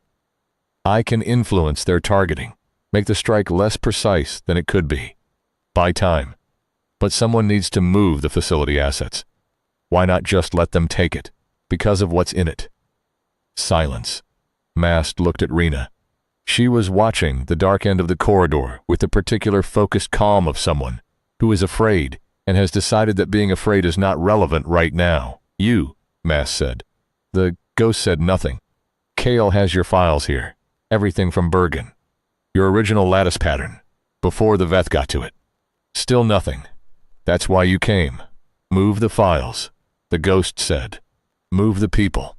I can influence their targeting, make the strike less precise than it could be. Buy time. But someone needs to move the facility assets. Why not just let them take it? Because of what's in it. Silence. Mast looked at Rena. She was watching the dark end of the corridor with the particular focused calm of someone who is afraid and has decided that being afraid is not relevant right now. You, Mast said. The ghost said nothing. Kale has your files here. Everything from Bergen. Your original lattice pattern, before the Veth got to it. Still nothing. That's why you came. Move the files, the ghost said. Move the people.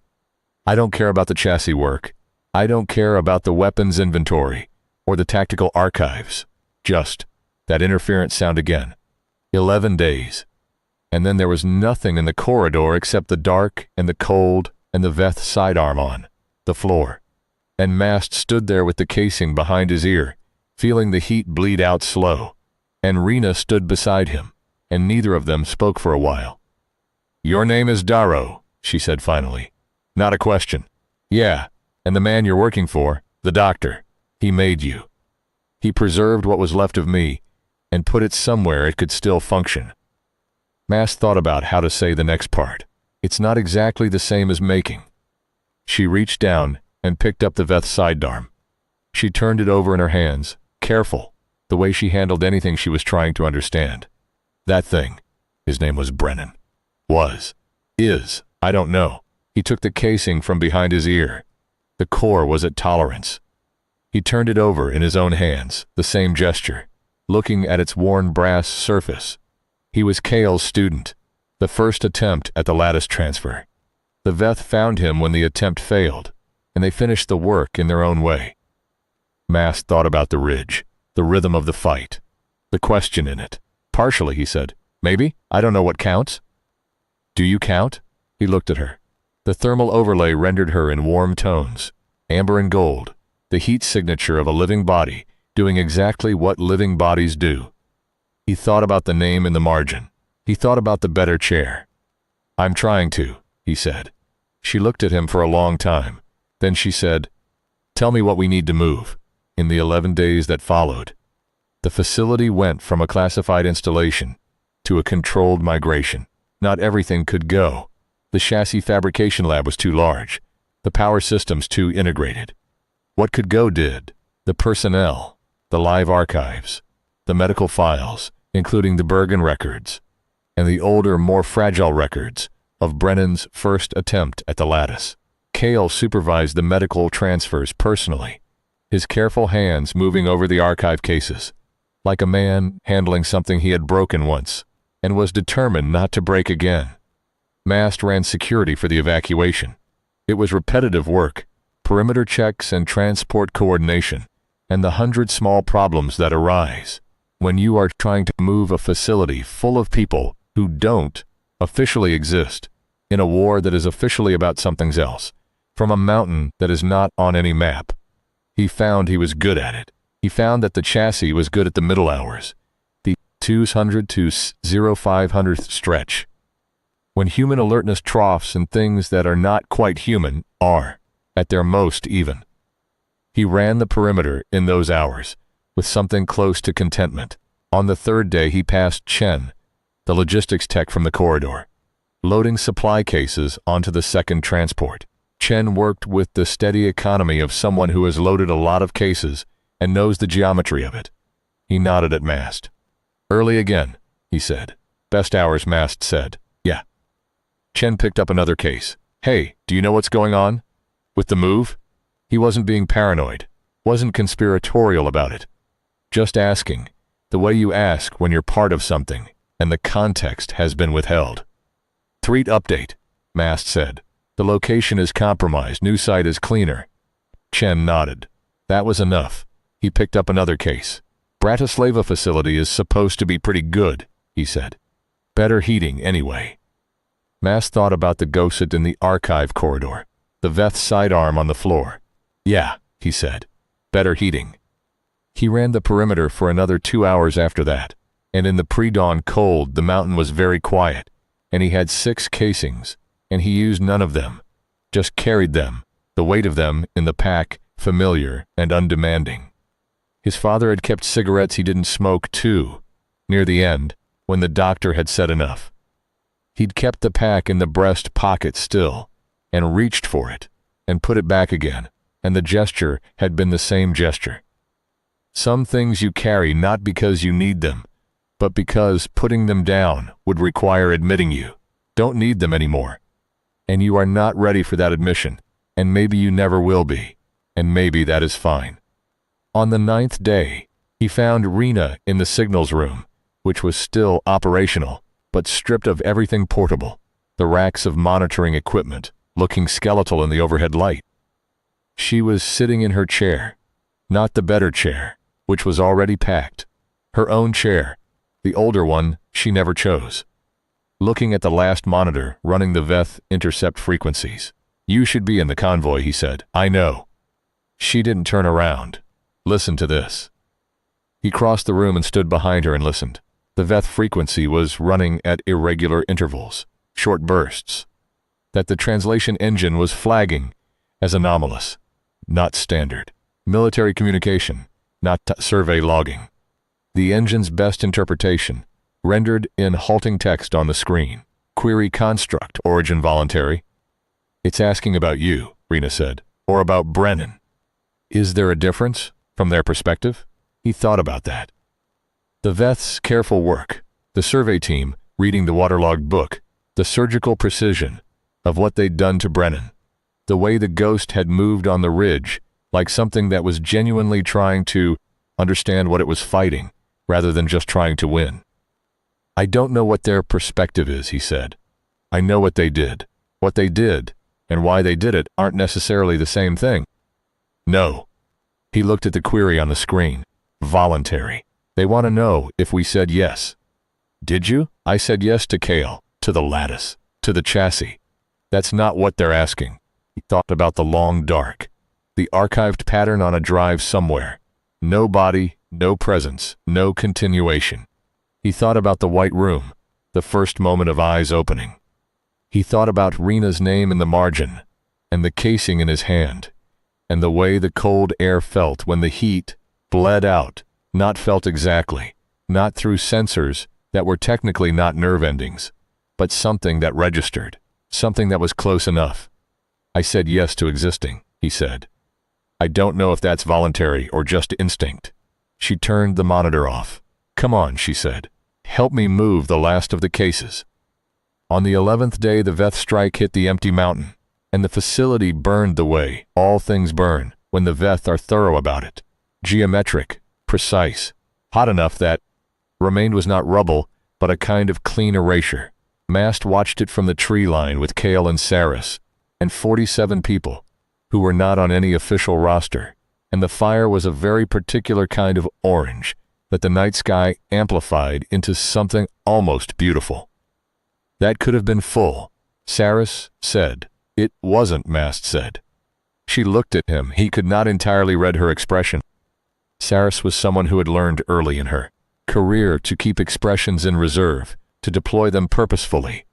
I don't care about the chassis work. I don't care about the weapons inventory or the tactical archives. Just that interference sound again. 11 days. And then there was nothing in the corridor except the dark and the cold and the Veth sidearm on the floor. And Mast stood there with the casing behind his ear, feeling the heat bleed out slow. And Rena stood beside him, and neither of them spoke for a while. Your name is Darrow, she said finally. Not a question. Yeah, and the man you're working for, the doctor, he made you. He preserved what was left of me and put it somewhere it could still function. Mast thought about how to say the next part. It's not exactly the same as making. She reached down and picked up the Veth sidearm. She turned it over in her hands, careful, the way she handled anything she was trying to understand. That thing, his name was Brennan, is, I don't know. He took the casing from behind his ear. The core was at tolerance. He turned it over in his own hands, the same gesture, looking at its worn brass surface. He was Kale's student, the first attempt at the lattice transfer. The Veth found him when the attempt failed, and they finished the work in their own way. Mast thought about the ridge, the rhythm of the fight, the question in it. Partially, he said. Maybe? I don't know what counts. Do you count? He looked at her. The thermal overlay rendered her in warm tones, amber and gold, the heat signature of a living body doing exactly what living bodies do. He thought about the name in the margin. He thought about the better chair. I'm trying to, he said. She looked at him for a long time. Then she said, tell me what we need to move. In the 11 days that followed, the facility went from a classified installation to a controlled migration. Not everything could go. The chassis fabrication lab was too large. The power systems too integrated. What could go did. The personnel, the live archives, the medical files, including the Bergen records, and the older, more fragile records of Brennan's first attempt at the lattice. Kale supervised the medical transfers personally. his careful hands moving over the archive cases, like a man handling something he had broken once, and was determined not to break again. Mast ran security for the evacuation. It was repetitive work, perimeter checks and transport coordination, and the 100 small problems that arise when you are trying to move a facility full of people who don't officially exist in a war that is officially about something else, from a mountain that is not on any map. He found he was good at it. He found that the chassis was good at the middle hours, the 200 to 0500th stretch, when human alertness troughs and things that are not quite human are at their most even. He ran the perimeter in those hours with something close to contentment. On the third day, he passed Chen, the logistics tech from the corridor, loading supply cases onto the second transport. Chen worked with the steady economy of someone who has loaded a lot of cases and knows the geometry of it. He nodded at Mast. "Early again," he said. "Best hours," Mast said. "Yeah." Chen picked up another case. "Hey, do you know what's going on with the move?" He wasn't being paranoid, wasn't conspiratorial about it. Just asking, the way you ask when you're part of something and the context has been withheld. "Threat update," Mast said. "The location is compromised. New site is cleaner." Chen nodded. That was enough. He picked up another case. "Bratislava facility is supposed to be pretty good," he said. "Better heating anyway." Mast thought about the ghosted in the archive corridor, the Veth sidearm on the floor. "Yeah," he said. "Better heating." He ran the perimeter for another 2 hours after that, and in the pre-dawn cold the mountain was very quiet, and he had 6 casings, and he used none of them, just carried them, the weight of them in the pack, familiar and undemanding. His father had kept cigarettes he didn't smoke too, near the end, when the doctor had said enough. He'd kept the pack in the breast pocket still, and reached for it, and put it back again, and the gesture had been the same gesture. Some things you carry not because you need them, but because putting them down would require admitting you don't need them anymore. And you are not ready for that admission, and maybe you never will be, and maybe that is fine. On the 9th day, he found Rena in the signals room, which was still operational, but stripped of everything portable, the racks of monitoring equipment, looking skeletal in the overhead light. She was sitting in her chair, not the better chair, which was already packed, her own chair, the older one she never chose, looking at the last monitor running the Veth intercept frequencies. "You should be in the convoy," he said. "I know." She didn't turn around. "Listen to this." He crossed the room and stood behind her and listened. The Veth frequency was running at irregular intervals, short bursts, that the translation engine was flagging as anomalous, not standard. Military communication, not survey logging. The engine's best interpretation, rendered in halting text on the screen. Query construct, origin voluntary. "It's asking about you," Rena said, "or about Brennan." Is there a difference from their perspective? He thought about that. The Veth's careful work, the survey team reading the waterlogged book, the surgical precision of what they'd done to Brennan, the way the ghost had moved on the ridge like something that was genuinely trying to understand what it was fighting, rather than just trying to win. "I don't know what their perspective is," he said. "I know what they did. What they did, and why they did it, aren't necessarily the same thing." "No." He looked at the query on the screen. "Voluntary. They want to know if we said yes." "Did you?" "I said yes to Kale, to the lattice, to the chassis." "That's not what they're asking." He thought about the long dark, the archived pattern on a drive somewhere. No body, no presence, no continuation. He thought about the white room, the first moment of eyes opening. He thought about Rena's name in the margin, and the casing in his hand, and the way the cold air felt when the heat bled out, not felt exactly, not through sensors that were technically not nerve endings, but something that registered, something that was close enough. "I said yes to existing," he said. "I don't know if that's voluntary or just instinct." She turned the monitor off. "Come on," she said. "Help me move the last of the cases." On the 11th day, the Veth strike hit the empty mountain, and the facility burned the way all things burn, when the Veth are thorough about it. Geometric, precise, hot enough that remained was not rubble, but a kind of clean erasure. Mast watched it from the tree line with Kale and Saris, and 47 people, who were not on any official roster, and the fire was a very particular kind of orange that the night sky amplified into something almost beautiful. That could have been full, Saris said. It wasn't, Mast said. She looked at him. He could not entirely read her expression. Saris was someone who had learned early in her career to keep expressions in reserve, to deploy them purposefully,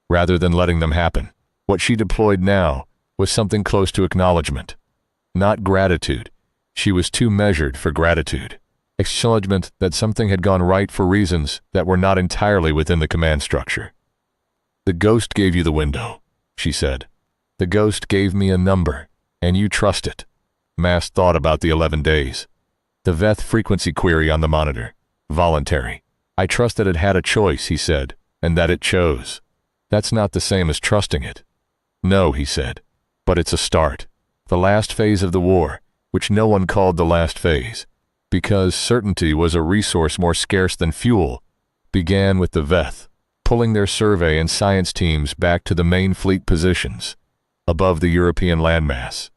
rather than letting them happen. What she deployed now was something close to acknowledgement. Not gratitude. She was too measured for gratitude. Acknowledgement that something had gone right for reasons that were not entirely within the command structure. The ghost gave you the window, she said. The ghost gave me a number, and you trust it. Mast thought about the 11 days. The Veth frequency query on the monitor. Voluntary. I trust that it had a choice, he said, and that it chose. That's not the same as trusting it. No, he said, but it's a start. The last phase of the war, which no one called the last phase, because certainty was a resource more scarce than fuel, began with the Veth, pulling their survey and science teams back to the main fleet positions, above the European landmass.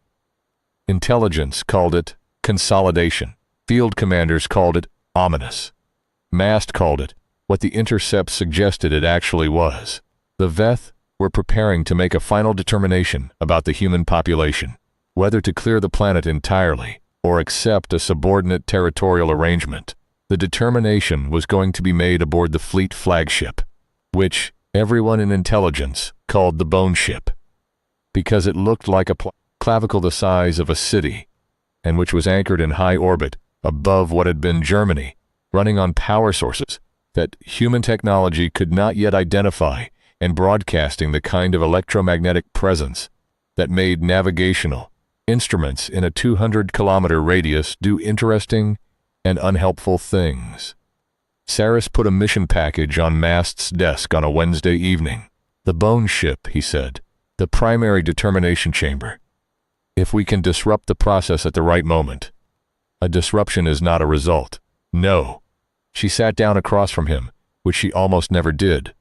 Intelligence called it consolidation. Field commanders called it ominous. Mast called it what the intercept suggested it actually was. The Veth were preparing to make a final determination about the human population, whether to clear the planet entirely or accept a subordinate territorial arrangement. The determination was going to be made aboard the fleet flagship, which everyone in intelligence called the Bone Ship, because it looked like a clavicle the size of a city, and which was anchored in high orbit above what had been Germany, running on power sources that human technology could not yet identify, and broadcasting the kind of electromagnetic presence that made navigational instruments in a 200-kilometer radius do interesting and unhelpful things. Saris put a mission package on Mast's desk on a Wednesday evening. The Bone Ship, he said, the primary determination chamber. If we can disrupt the process at the right moment. A disruption is not a result. No. She sat down across from him, which she almost never did.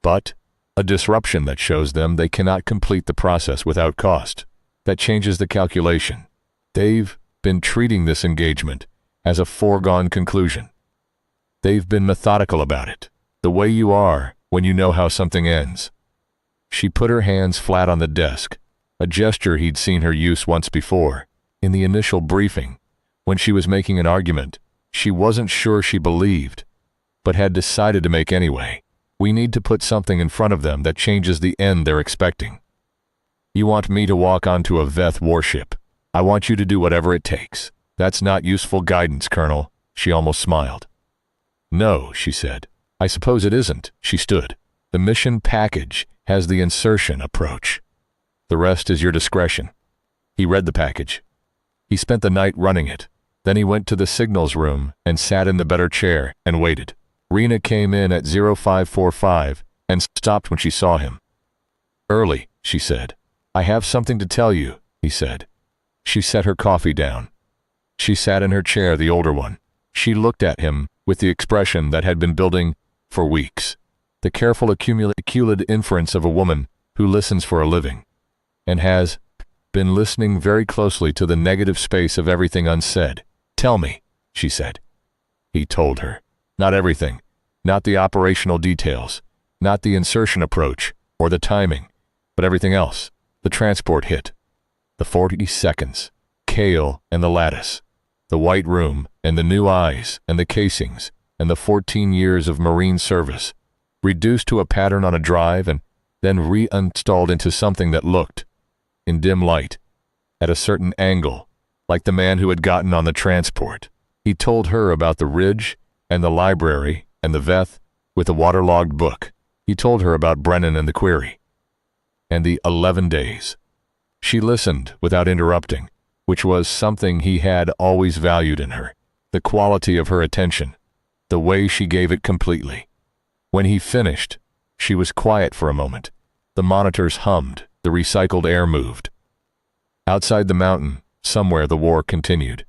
But a disruption that shows them they cannot complete the process without cost. That changes the calculation. They've been treating this engagement as a foregone conclusion. They've been methodical about it, the way you are when you know how something ends. She put her hands flat on the desk, a gesture he'd seen her use once before, in the initial briefing, when she was making an argument she wasn't sure she believed, but had decided to make anyway. We need to put something in front of them that changes the end they're expecting. You want me to walk onto a Veth warship. I want you to do whatever it takes. That's not useful guidance, Colonel. She almost smiled. No, she said. I suppose it isn't. She stood. The mission package has the insertion approach. The rest is your discretion. He read the package. He spent the night running it. Then he went to the signals room and sat in the better chair and waited. Rena came in at 0545 and stopped when she saw him. Early, she said. I have something to tell you, he said. She set her coffee down. She sat in her chair, the older one. She looked at him with the expression that had been building for weeks. The careful accumulated inference of a woman who listens for a living and has been listening very closely to the negative space of everything unsaid. Tell me, she said. He told her. Not everything, not the operational details, not the insertion approach or the timing, but everything else. The transport hit. The 40 seconds, Kale and the lattice, the white room and the new eyes and the casings and the 14 years of Marine service, reduced to a pattern on a drive and then reinstalled into something that looked, in dim light, at a certain angle, like the man who had gotten on the transport. He told her about the ridge and the library and the Veth with the waterlogged book. He told her about Brennan and the query. And the 11 days. She listened without interrupting, which was something he had always valued in her. The quality of her attention, the way she gave it completely. When he finished, she was quiet for a moment. The monitors hummed, the recycled air moved. Outside the mountain, Somewhere the war continued.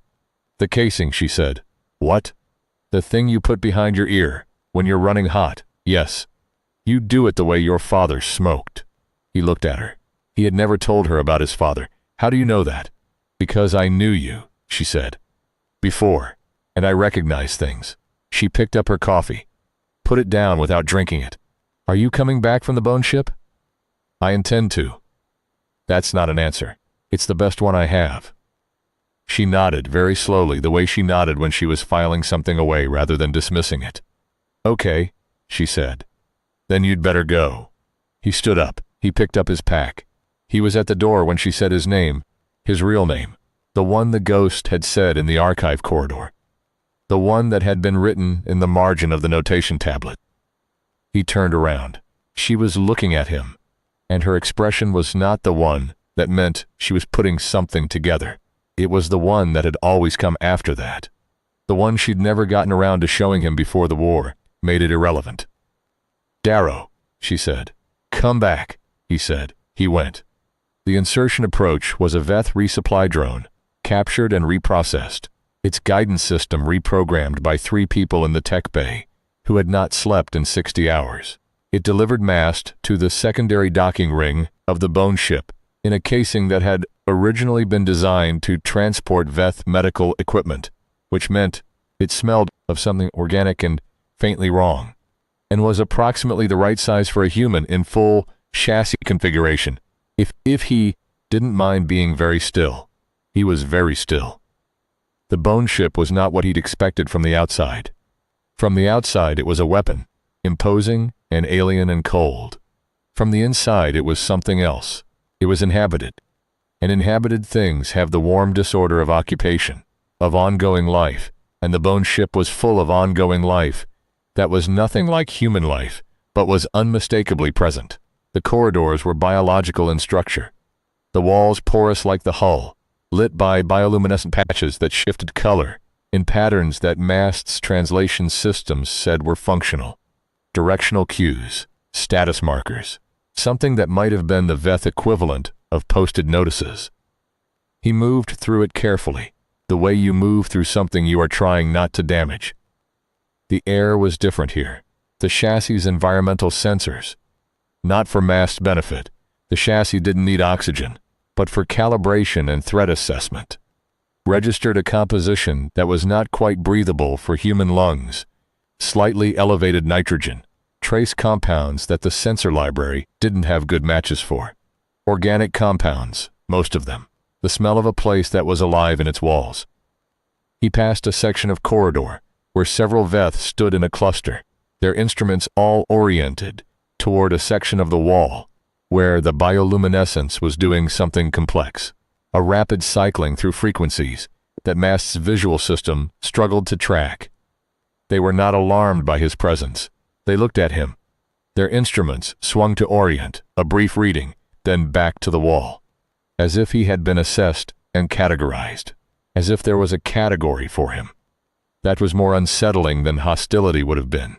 The casing, she said. What? The thing you put behind your ear when you're running hot. Yes. You do it the way your father smoked. He looked at her. He had never told her about his father. How do you know that? Because I knew you, she said. Before, and I recognized things. She picked up her coffee. Put it down without drinking it. Are you coming back from the bone ship? I intend to. That's not an answer. It's the best one I have. She nodded very slowly, the way she nodded when she was filing something away rather than dismissing it. Okay, she said. Then you'd better go. He stood up. He picked up his pack. He was at the door when she said his name, his real name, the one the ghost had said in the archive corridor, the one that had been written in the margin of the notation tablet. He turned around. She was looking at him, and her expression was not the one that meant she was putting something together. It was the one that had always come after that. The one she'd never gotten around to showing him before the war made it irrelevant. Darrow, she said. Come back, he said. He went. The insertion approach was a Veth resupply drone, captured and reprocessed, its guidance system reprogrammed by 3 people in the tech bay who had not slept in 60 hours. It delivered mast to the secondary docking ring of the bone ship in a casing that had originally been designed to transport Veth medical equipment, which meant it smelled of something organic and faintly wrong, and was approximately the right size for a human in full chassis configuration. If he didn't mind being very still. He was very still. The bone ship was not what he'd expected from the outside. From the outside it was a weapon, imposing and alien and cold. From the inside it was something else. It was inhabited. And inhabited things have the warm disorder of occupation, of ongoing life, and the bone ship was full of ongoing life that was nothing like human life, but was unmistakably present. The corridors were biological in structure. The walls porous like the hull, lit by bioluminescent patches that shifted color in patterns that Mast's translation systems said were functional. Directional cues, status markers, something that might have been the Veth equivalent of posted notices. He moved through it carefully, the way you move through something you are trying not to damage. The air was different here. The chassis' environmental sensors. Not for Mast's benefit. The chassis didn't need oxygen, but for calibration and threat assessment. Registered a composition that was not quite breathable for human lungs. Slightly elevated nitrogen. Trace compounds that the sensor library didn't have good matches for. Organic compounds, most of them. The smell of a place that was alive in its walls. He passed a section of corridor where several Veth stood in a cluster, their instruments all oriented toward a section of the wall where the bioluminescence was doing something complex, a rapid cycling through frequencies that Mast's visual system struggled to track. They were not alarmed by his presence. They looked at him. Their instruments swung to orient, a brief reading, then back to the wall, as if he had been assessed and categorized, as if there was a category for him. That was more unsettling than hostility would have been.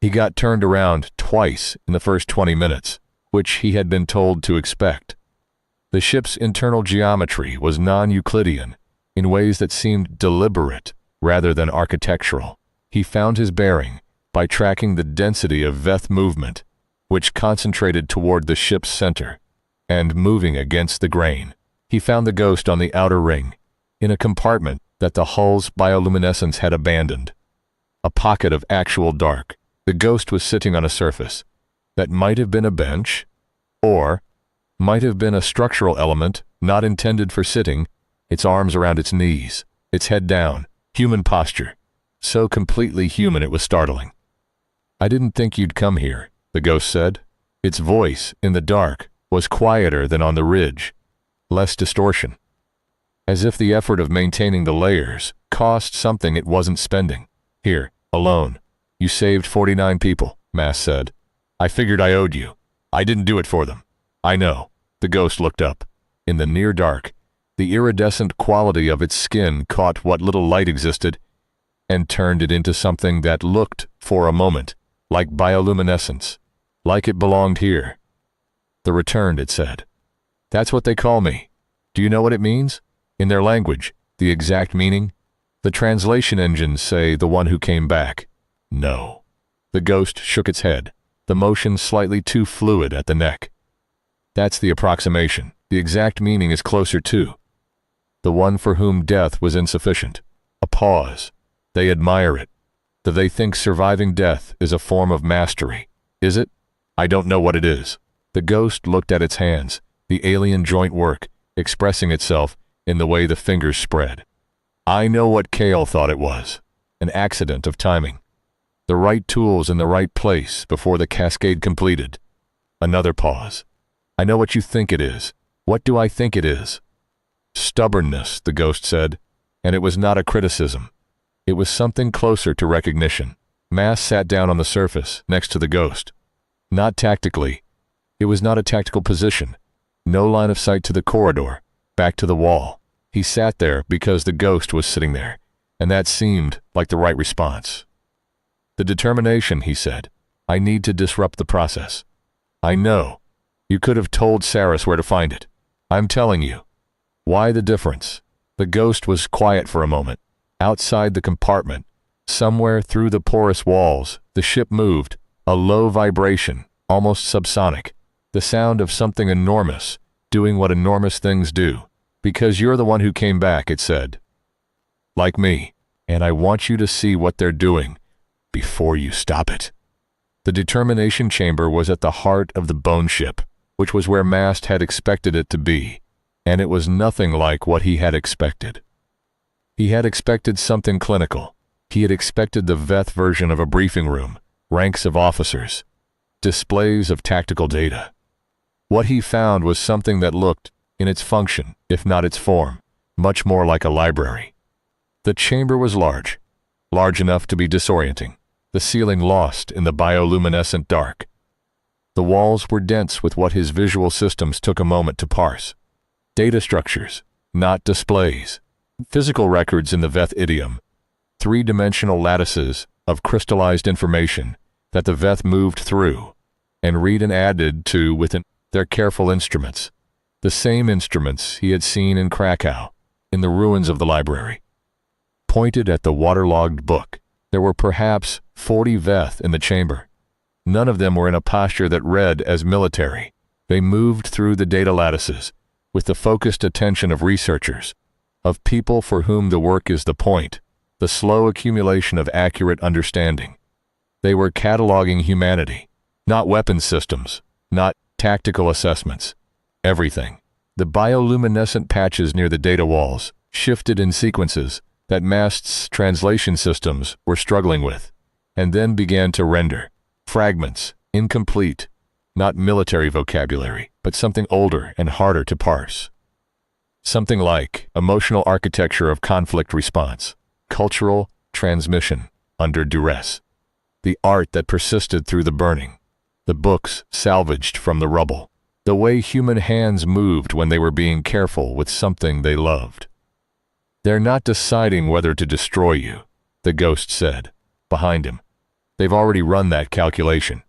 He got turned around twice in the first 20 minutes, which he had been told to expect. The ship's internal geometry was non-Euclidean in ways that seemed deliberate rather than architectural. He found his bearing by tracking the density of Veth movement, which concentrated toward the ship's center, and moving against the grain. He found the ghost on the outer ring, in a compartment that the hull's bioluminescence had abandoned. A pocket of actual dark. The ghost was sitting on a surface that might have been a bench, or might have been a structural element not intended for sitting, its arms around its knees, its head down, human posture, so completely human it was startling. I didn't think you'd come here, the ghost said. Its voice, in the dark, was quieter than on the ridge, less distortion, as if the effort of maintaining the layers cost something it wasn't spending. Here, alone. You saved 49 people, Mass said. I figured I owed you. I didn't do it for them. I know. The ghost looked up. In the near dark, the iridescent quality of its skin caught what little light existed and turned it into something that looked, for a moment, like bioluminescence, like it belonged here. The returned, it said. That's what they call me. Do you know what it means? In their language, the exact meaning? The translation engines say the one who came back. No. The ghost shook its head, the motion slightly too fluid at the neck. That's the approximation. The exact meaning is closer to the one for whom death was insufficient. A pause. They admire it. Do they think surviving death is a form of mastery? Is it? I don't know what it is. The ghost looked at its hands, the alien joint work, expressing itself in the way the fingers spread. I know what Kale thought it was. An accident of timing. The right tools in the right place before the cascade completed. Another pause. I know what you think it is. What do I think it is? Stubbornness, the ghost said, and it was not a criticism. It was something closer to recognition. Mass sat down on the surface, next to the ghost. Not tactically. It was not a tactical position. No line of sight to the corridor, back to the wall. He sat there because the ghost was sitting there, and that seemed like the right response. The determination, he said. I need to disrupt the process. I know. You could have told Saris where to find it. I'm telling you. Why the difference? The ghost was quiet for a moment. Outside the compartment, somewhere through the porous walls, the ship moved, a low vibration, almost subsonic, the sound of something enormous, doing what enormous things do. Because you're the one who came back, it said. Like me, and I want you to see what they're doing before you stop it. The determination chamber was at the heart of the bone ship, which was where Mast had expected it to be, and it was nothing like what he had expected. He had expected something clinical. He had expected the Veth version of a briefing room, ranks of officers, displays of tactical data. What he found was something that looked, in its function, if not its form, much more like a library. The chamber was large enough to be disorienting, the ceiling lost in the bioluminescent dark. The walls were dense with what his visual systems took a moment to parse. Data structures, not displays. Physical records in the Veth idiom. Three-dimensional lattices of crystallized information that the Veth moved through and read and added to within their careful instruments. The same instruments he had seen in Krakow, in the ruins of the library. Pointed at the waterlogged book, there were perhaps 40 Veth in the chamber. None of them were in a posture that read as military. They moved through the data lattices with the focused attention of researchers, of people for whom the work is the point, the slow accumulation of accurate understanding. They were cataloging humanity, not weapons systems, not tactical assessments. Everything. The bioluminescent patches near the data walls shifted in sequences that Mast's translation systems were struggling with, and then began to render. Fragments, incomplete, not military vocabulary, but something older and harder to parse. Something like emotional architecture of conflict response, cultural transmission under duress, the art that persisted through the burning, the books salvaged from the rubble, the way human hands moved when they were being careful with something they loved. They're not deciding whether to destroy you, the ghost said, behind him. They've already run that calculation.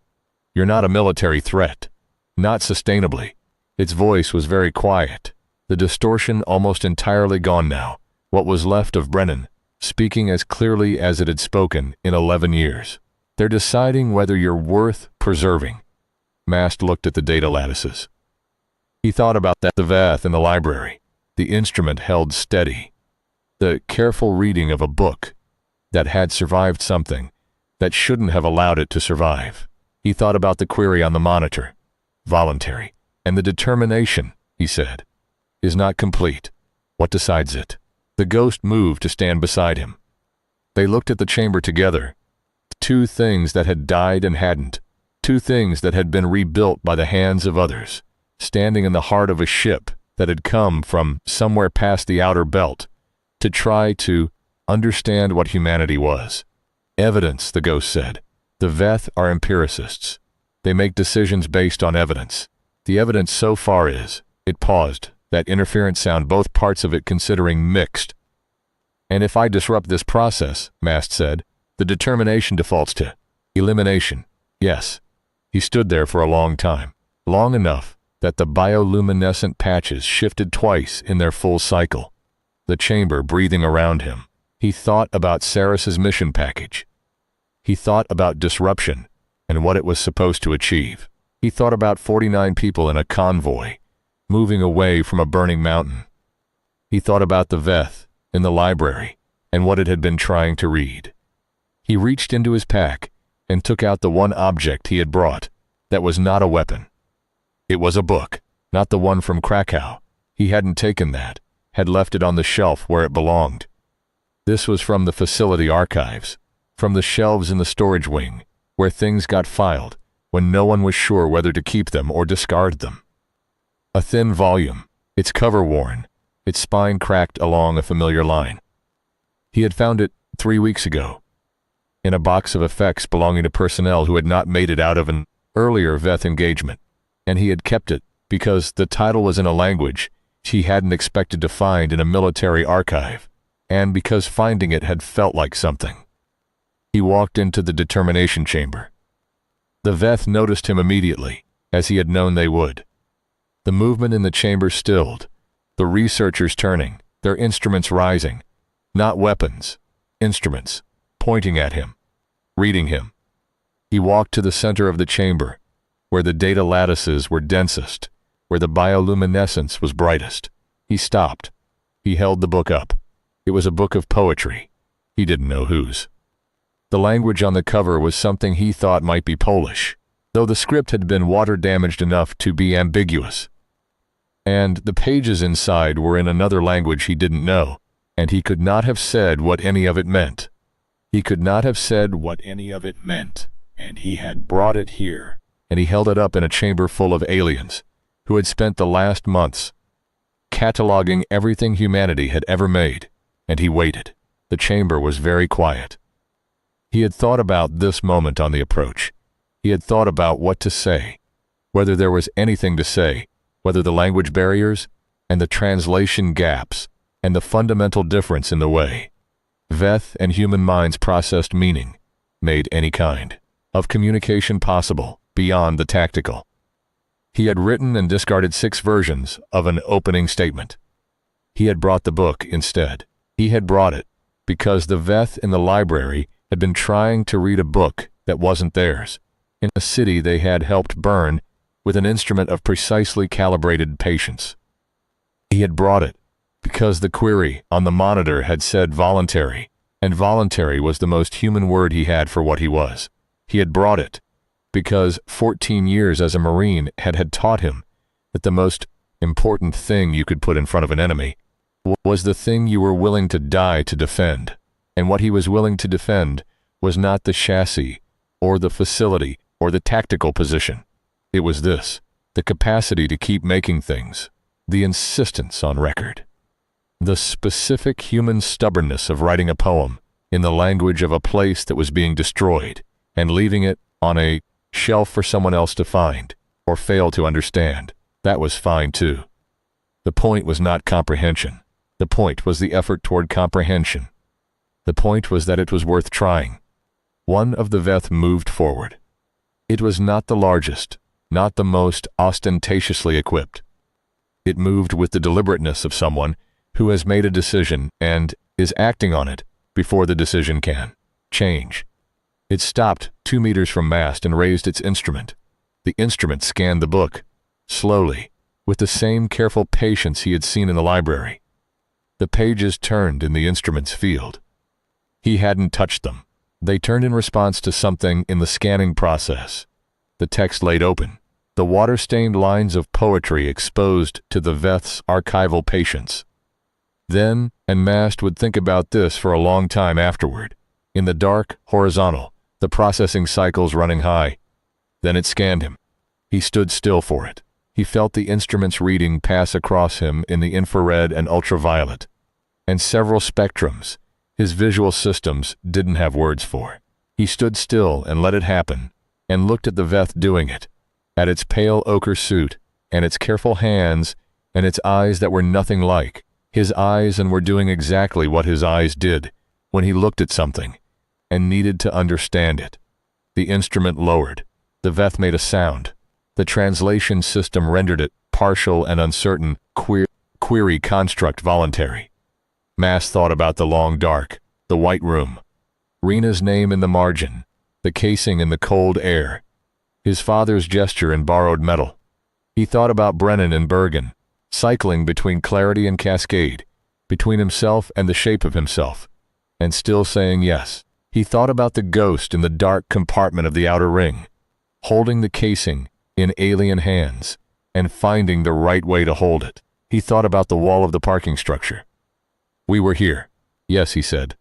You're not a military threat. Not sustainably. Its voice was very quiet, the distortion almost entirely gone now, what was left of Brennan, speaking as clearly as it had spoken in 11 years. They're deciding whether you're worth preserving. Mast looked at the data lattices. He thought about that, the Veth in the library, the instrument held steady, the careful reading of a book that had survived something that shouldn't have allowed it to survive. He thought about the query on the monitor, voluntary, and the determination, he said, is not complete. What decides it? The ghost moved to stand beside him. They looked at the chamber together. Two things that had died and hadn't. Two things that had been rebuilt by the hands of others, standing in the heart of a ship that had come from somewhere past the outer belt to try to understand what humanity was. Evidence, the ghost said. The Veth are empiricists. They make decisions based on evidence. The evidence so far is, it paused, that interference sound, both parts of it considering mixed. And if I disrupt this process, Mast said, the determination defaults to elimination. Yes. He stood there for a long time, long enough that the bioluminescent patches shifted twice in their full cycle. the chamber breathing around him. He thought about Saris's mission package. He thought about disruption and what it was supposed to achieve. He thought about 49 people in a convoy, moving away from a burning mountain. He thought about the Veth in the library and what it had been trying to read. He reached into his pack and took out the one object he had brought that was not a weapon. It was a book, not the one from Krakow. He hadn't taken that, had left it on the shelf where it belonged. This was from the facility archives, from the shelves in the storage wing, where things got filed when no one was sure whether to keep them or discard them. A thin volume, its cover worn, its spine cracked along a familiar line. He had found it 3 weeks ago, in a box of effects belonging to personnel who had not made it out of an earlier Veth engagement, and he had kept it because the title was in a language he hadn't expected to find in a military archive, and because finding it had felt like something. He walked into the determination chamber. The Veth noticed him immediately, as he had known they would. The movement in the chamber stilled, the researchers turning, their instruments rising, not weapons, instruments, pointing at him, reading him. He walked to the center of the chamber, where the data lattices were densest, where the bioluminescence was brightest. He stopped. He held the book up. It was a book of poetry. He didn't know whose. The language on the cover was something he thought might be Polish, though the script had been water-damaged enough to be ambiguous. And the pages inside were in another language he didn't know, and he could not have said what any of it meant. He could not have said what any of it meant, and he had brought it here, and he held it up in a chamber full of aliens who had spent the last months cataloging everything humanity had ever made, and he waited. The chamber was very quiet. He had thought about this moment on the approach. He had thought about what to say, whether there was anything to say, whether the language barriers and the translation gaps and the fundamental difference in the way Veth and human minds processed meaning made any kind of communication possible beyond the tactical. He had written and discarded 6 versions of an opening statement. He had brought the book instead. He had brought it because the Veth in the library had been trying to read a book that wasn't theirs, in a city they had helped burn with an instrument of precisely calibrated patience. He had brought it because the query on the monitor had said voluntary, and voluntary was the most human word he had for what he was. He had brought it because 14 years as a Marine had taught him that the most important thing you could put in front of an enemy was the thing you were willing to die to defend. And what he was willing to defend was not the chassis, or the facility, or the tactical position. It was this, the capacity to keep making things, the insistence on record, the specific human stubbornness of writing a poem in the language of a place that was being destroyed, and leaving it on a shelf for someone else to find, or fail to understand. That was fine too. The point was not comprehension. The point was the effort toward comprehension. The point was that it was worth trying. One of the Veth moved forward. It was not the largest, not the most ostentatiously equipped. It moved with the deliberateness of someone who has made a decision and is acting on it before the decision can change. It stopped 2 meters from mast and raised its instrument. The instrument scanned the book, slowly, with the same careful patience he had seen in the library. The pages turned in the instrument's field. He hadn't touched them. They turned in response to something in the scanning process. The text laid open, the water-stained lines of poetry exposed to the Veth's archival patience. Then, and Mast would think about this for a long time afterward. In the dark, horizontal, the processing cycles running high. Then it scanned him. He stood still for it. He felt the instrument's reading pass across him in the infrared and ultraviolet, and several spectrums his visual systems didn't have words for. He stood still and let it happen, and looked at the Veth doing it, at its pale ochre suit, and its careful hands, and its eyes that were nothing like his eyes and were doing exactly what his eyes did when he looked at something and needed to understand it. The instrument lowered. The Veth made a sound. The translation system rendered it partial and uncertain, query construct voluntary. Mast thought about the long dark, the white room, Rena's name in the margin, the casing in the cold air, his father's gesture in borrowed metal. He thought about Brennan and Bergen, cycling between clarity and cascade, between himself and the shape of himself, and still saying yes. He thought about the ghost in the dark compartment of the outer ring, holding the casing in alien hands, and finding the right way to hold it. He thought about the wall of the parking structure. We were here. Yes, he said.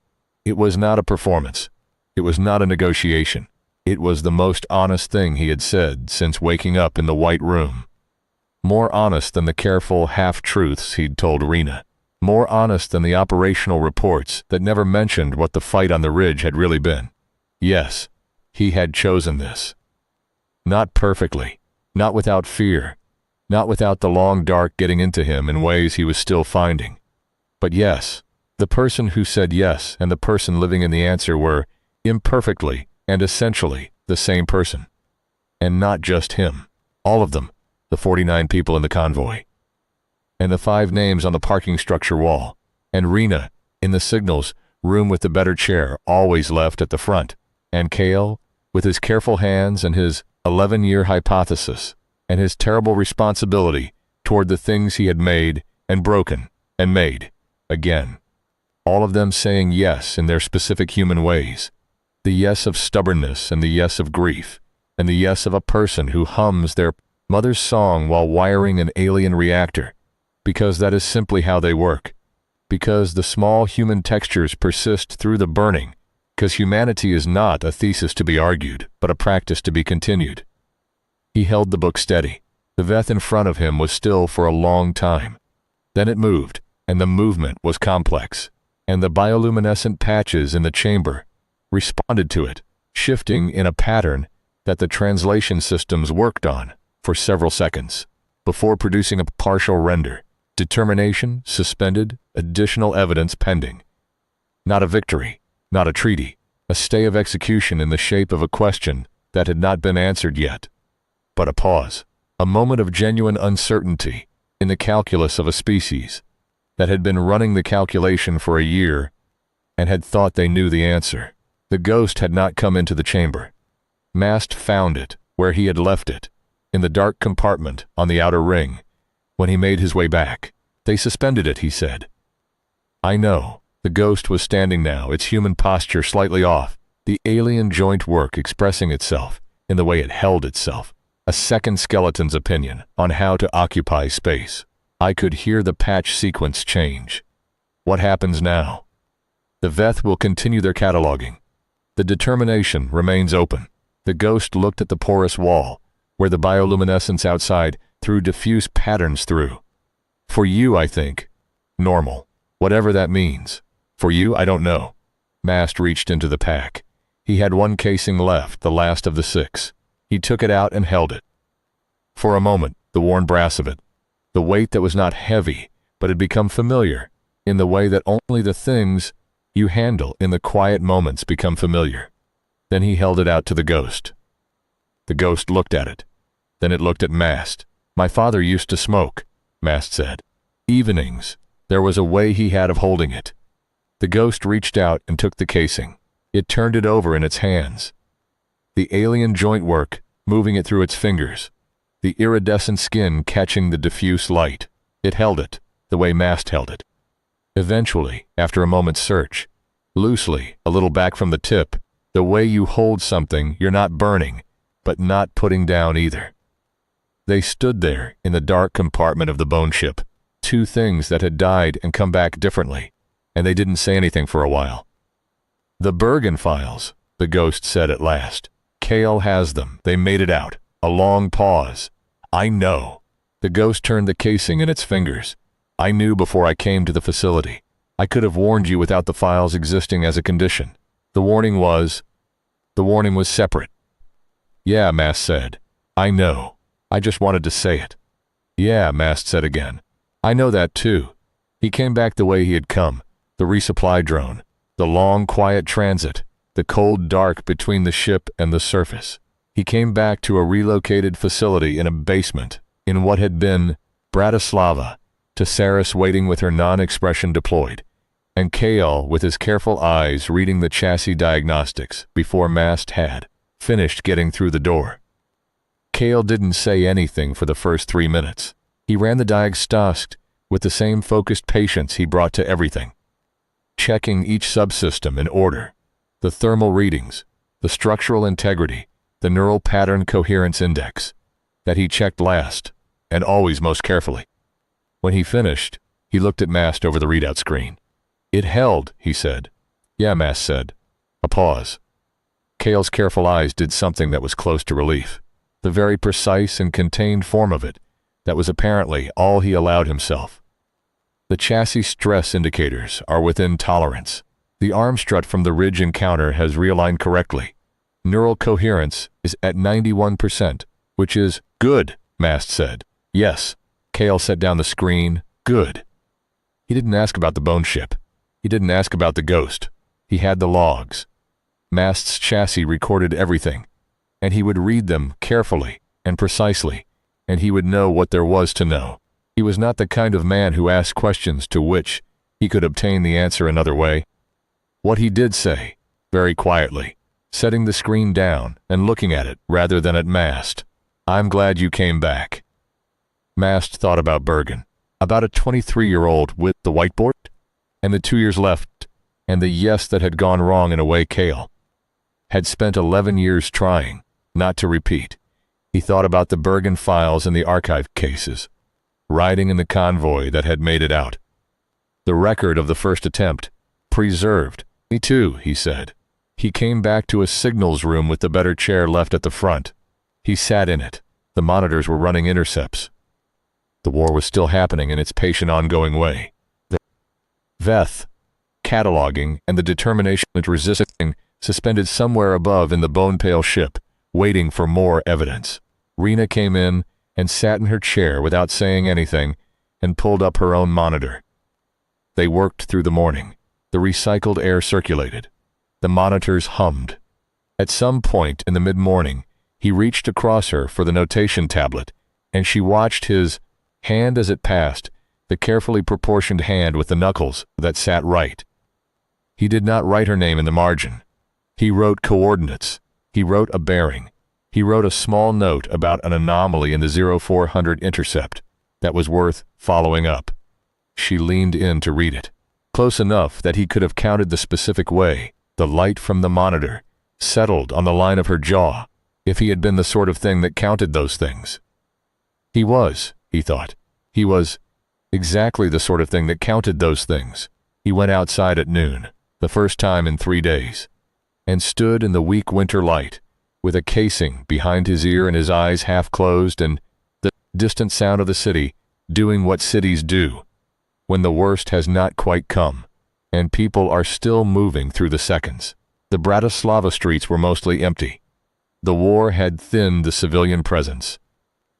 It was not a performance. It was not a negotiation. It was the most honest thing he had said since waking up in the white room. More honest than the careful half-truths he'd told Rena. More honest than the operational reports that never mentioned what the fight on the ridge had really been. Yes, he had chosen this. Not perfectly, not without fear, not without the long dark getting into him in ways he was still finding. But yes, the person who said yes and the person living in the answer were, imperfectly and essentially, the same person. And not just him. All of them, the 49 people in the convoy. And the 5 names on the parking structure wall, and Rena, in the signals room with the better chair, always left at the front, and Kale, with his careful hands and his 11-year hypothesis, and his terrible responsibility toward the things he had made and broken and made again. All of them saying yes in their specific human ways. The yes of stubbornness and the yes of grief, and the yes of a person who hums their mother's song while wiring an alien reactor, because that is simply how they work, because the small human textures persist through the burning, because humanity is not a thesis to be argued, but a practice to be continued. He held the book steady. The Veth in front of him was still for a long time. Then it moved, and the movement was complex, and the bioluminescent patches in the chamber responded to it, shifting in a pattern that the translation systems worked on for several seconds, before producing a partial render. Determination suspended, additional evidence pending. Not a victory, not a treaty, a stay of execution in the shape of a question that had not been answered yet, but a pause, a moment of genuine uncertainty in the calculus of a species that had been running the calculation for a year and had thought they knew the answer. The ghost had not come into the chamber. Mast found it where he had left it, in the dark compartment on the outer ring, when he made his way back. They suspended it, he said. I know. The ghost was standing now, its human posture slightly off, the alien joint work expressing itself in the way it held itself, a second skeleton's opinion on how to occupy space. I could hear the patch sequence change. What happens now? The Veth will continue their cataloging. The determination remains open. The ghost looked at the porous wall, where the bioluminescence outside threw diffuse patterns through. For you, I think. Normal. Whatever that means. For you, I don't know. Mast reached into the pack. He had one casing left, the last of the 6. He took it out and held it. For a moment, the worn brass of it, the weight that was not heavy, but had become familiar, in the way that only the things you handle in the quiet moments become familiar. Then he held it out to the ghost. The ghost looked at it. Then it looked at Mast. My father used to smoke, Mast said. Evenings. There was a way he had of holding it. The ghost reached out and took the casing. It turned it over in its hands. The alien joint work, moving it through its fingers. The iridescent skin catching the diffuse light. It held it, the way Mast held it. Eventually, after a moment's search, loosely, a little back from the tip, the way you hold something you're not burning, but not putting down either. They stood there in the dark compartment of the bone ship, 2 things that had died and come back differently, and they didn't say anything for a while. The Bergen files, the ghost said at last. Kale has them. They made it out. A long pause. I know. The ghost turned the casing in its fingers. I knew before I came to the facility. I could have warned you without the files existing as a condition. The warning was separate. Yeah, Mast said. I know. I just wanted to say it. Yeah, Mast said again. I know that too. He came back the way he had come, the resupply drone, the long, quiet transit, the cold dark between the ship and the surface. He came back to a relocated facility in a basement, in what had been Bratislava, to Saris waiting with her non-expression deployed. and Kale with his careful eyes reading the chassis diagnostics before Mast had finished getting through the door. Kale didn't say anything for the first 3 minutes. He ran the diagnostics with the same focused patience he brought to everything, checking each subsystem in order, the thermal readings, the structural integrity, the neural pattern coherence index, that he checked last, and always most carefully. When he finished, he looked at Mast over the readout screen. "It held," he said. "Yeah," Mast said. A pause. Kale's careful eyes did something that was close to relief. The very precise and contained form of it, that was apparently all he allowed himself. The chassis stress indicators are within tolerance. The arm strut from the ridge encounter has realigned correctly. Neural coherence is at 91%, which is good, Mast said. Yes. Kale set down the screen. Good. He didn't ask about the bone ship. He didn't ask about the ghost. He had the logs. Mast's chassis recorded everything, and he would read them carefully and precisely, and he would know what there was to know. He was not the kind of man who asked questions to which he could obtain the answer another way. What he did say, very quietly, setting the screen down and looking at it rather than at Mast. "I'm glad you came back." Mast thought about Bergen, about a 23-year-old with the whiteboard, and the 2 years left, and the yes that had gone wrong in a way Kale had spent 11 years trying not to repeat. He thought about the Bergen files and the archive cases, riding in the convoy that had made it out. The record of the first attempt, preserved. "Me too," he said. He came back to a signals room with the better chair left at the front. He sat in it. The monitors were running intercepts. The war was still happening in its patient ongoing way. The Veth, cataloging, and the determination and resisting suspended somewhere above in the bone-pale ship, waiting for more evidence. Rena came in and sat in her chair without saying anything and pulled up her own monitor. They worked through the morning. The recycled air circulated. The monitors hummed. At some point in the mid-morning, he reached across her for the notation tablet, and she watched his hand as it passed, the carefully proportioned hand with the knuckles that sat right. He did not write her name in the margin. He wrote coordinates. He wrote a bearing. He wrote a small note about an anomaly in the 0400 intercept that was worth following up. She leaned in to read it, close enough that he could have counted the specific way the light from the monitor settled on the line of her jaw, if he had been the sort of thing that counted those things. He was, he thought. He was exactly the sort of thing that counted those things. He went outside at noon, the first time in 3 days, and stood in the weak winter light, with a casing behind his ear and his eyes half closed, and the distant sound of the city doing what cities do when the worst has not quite come, and people are still moving through the seconds. The Bratislava streets were mostly empty. The war had thinned the civilian presence.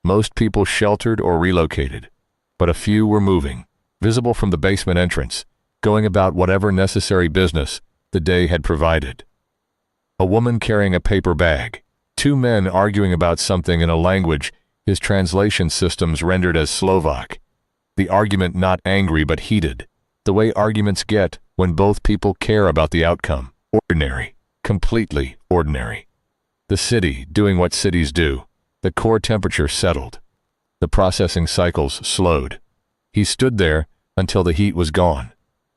Most people sheltered or relocated, but a few were moving, visible from the basement entrance, going about whatever necessary business the day had provided. A woman carrying a paper bag, 2 men arguing about something in a language his translation systems rendered as Slovak. The argument not angry but heated, the way arguments get when both people care about the outcome. Ordinary, completely ordinary. The city doing what cities do. The core temperature settled. The processing cycles slowed. He stood there until the heat was gone,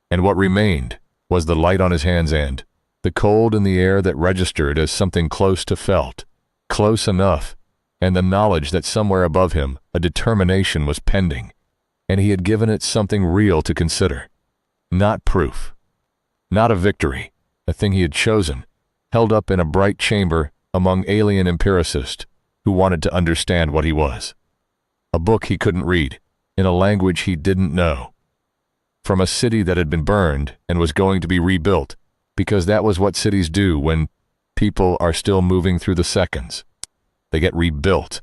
and what remained was the light on his hand's end, the cold in the air that registered as something close to felt, close enough, and the knowledge that somewhere above him a determination was pending, and he had given it something real to consider. Not proof. Not a victory, a thing he had chosen, held up in a bright chamber among alien empiricists who wanted to understand what he was. A book he couldn't read, in a language he didn't know. From a city that had been burned and was going to be rebuilt, because that was what cities do when people are still moving through the seconds. They get rebuilt.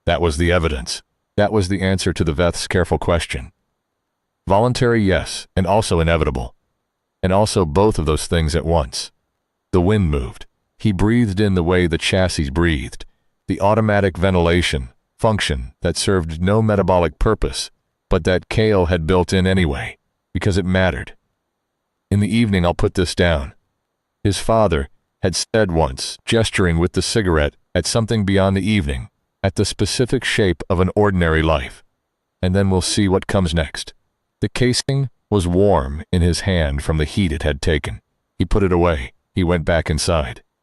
That was the evidence. That was the answer to the Veth's careful question. Voluntary, yes, and also inevitable. And also both of those things at once. The wind moved. He breathed in the way the chassis breathed, the automatic ventilation function that served no metabolic purpose, but that Kale had built in anyway, because it mattered. In the evening I'll put this down." His father had said once, gesturing with the cigarette at something beyond the evening, at the specific shape of an ordinary life. "And then we'll see what comes next." The casing was warm in his hand from the heat it had taken. He put it away. He went back inside.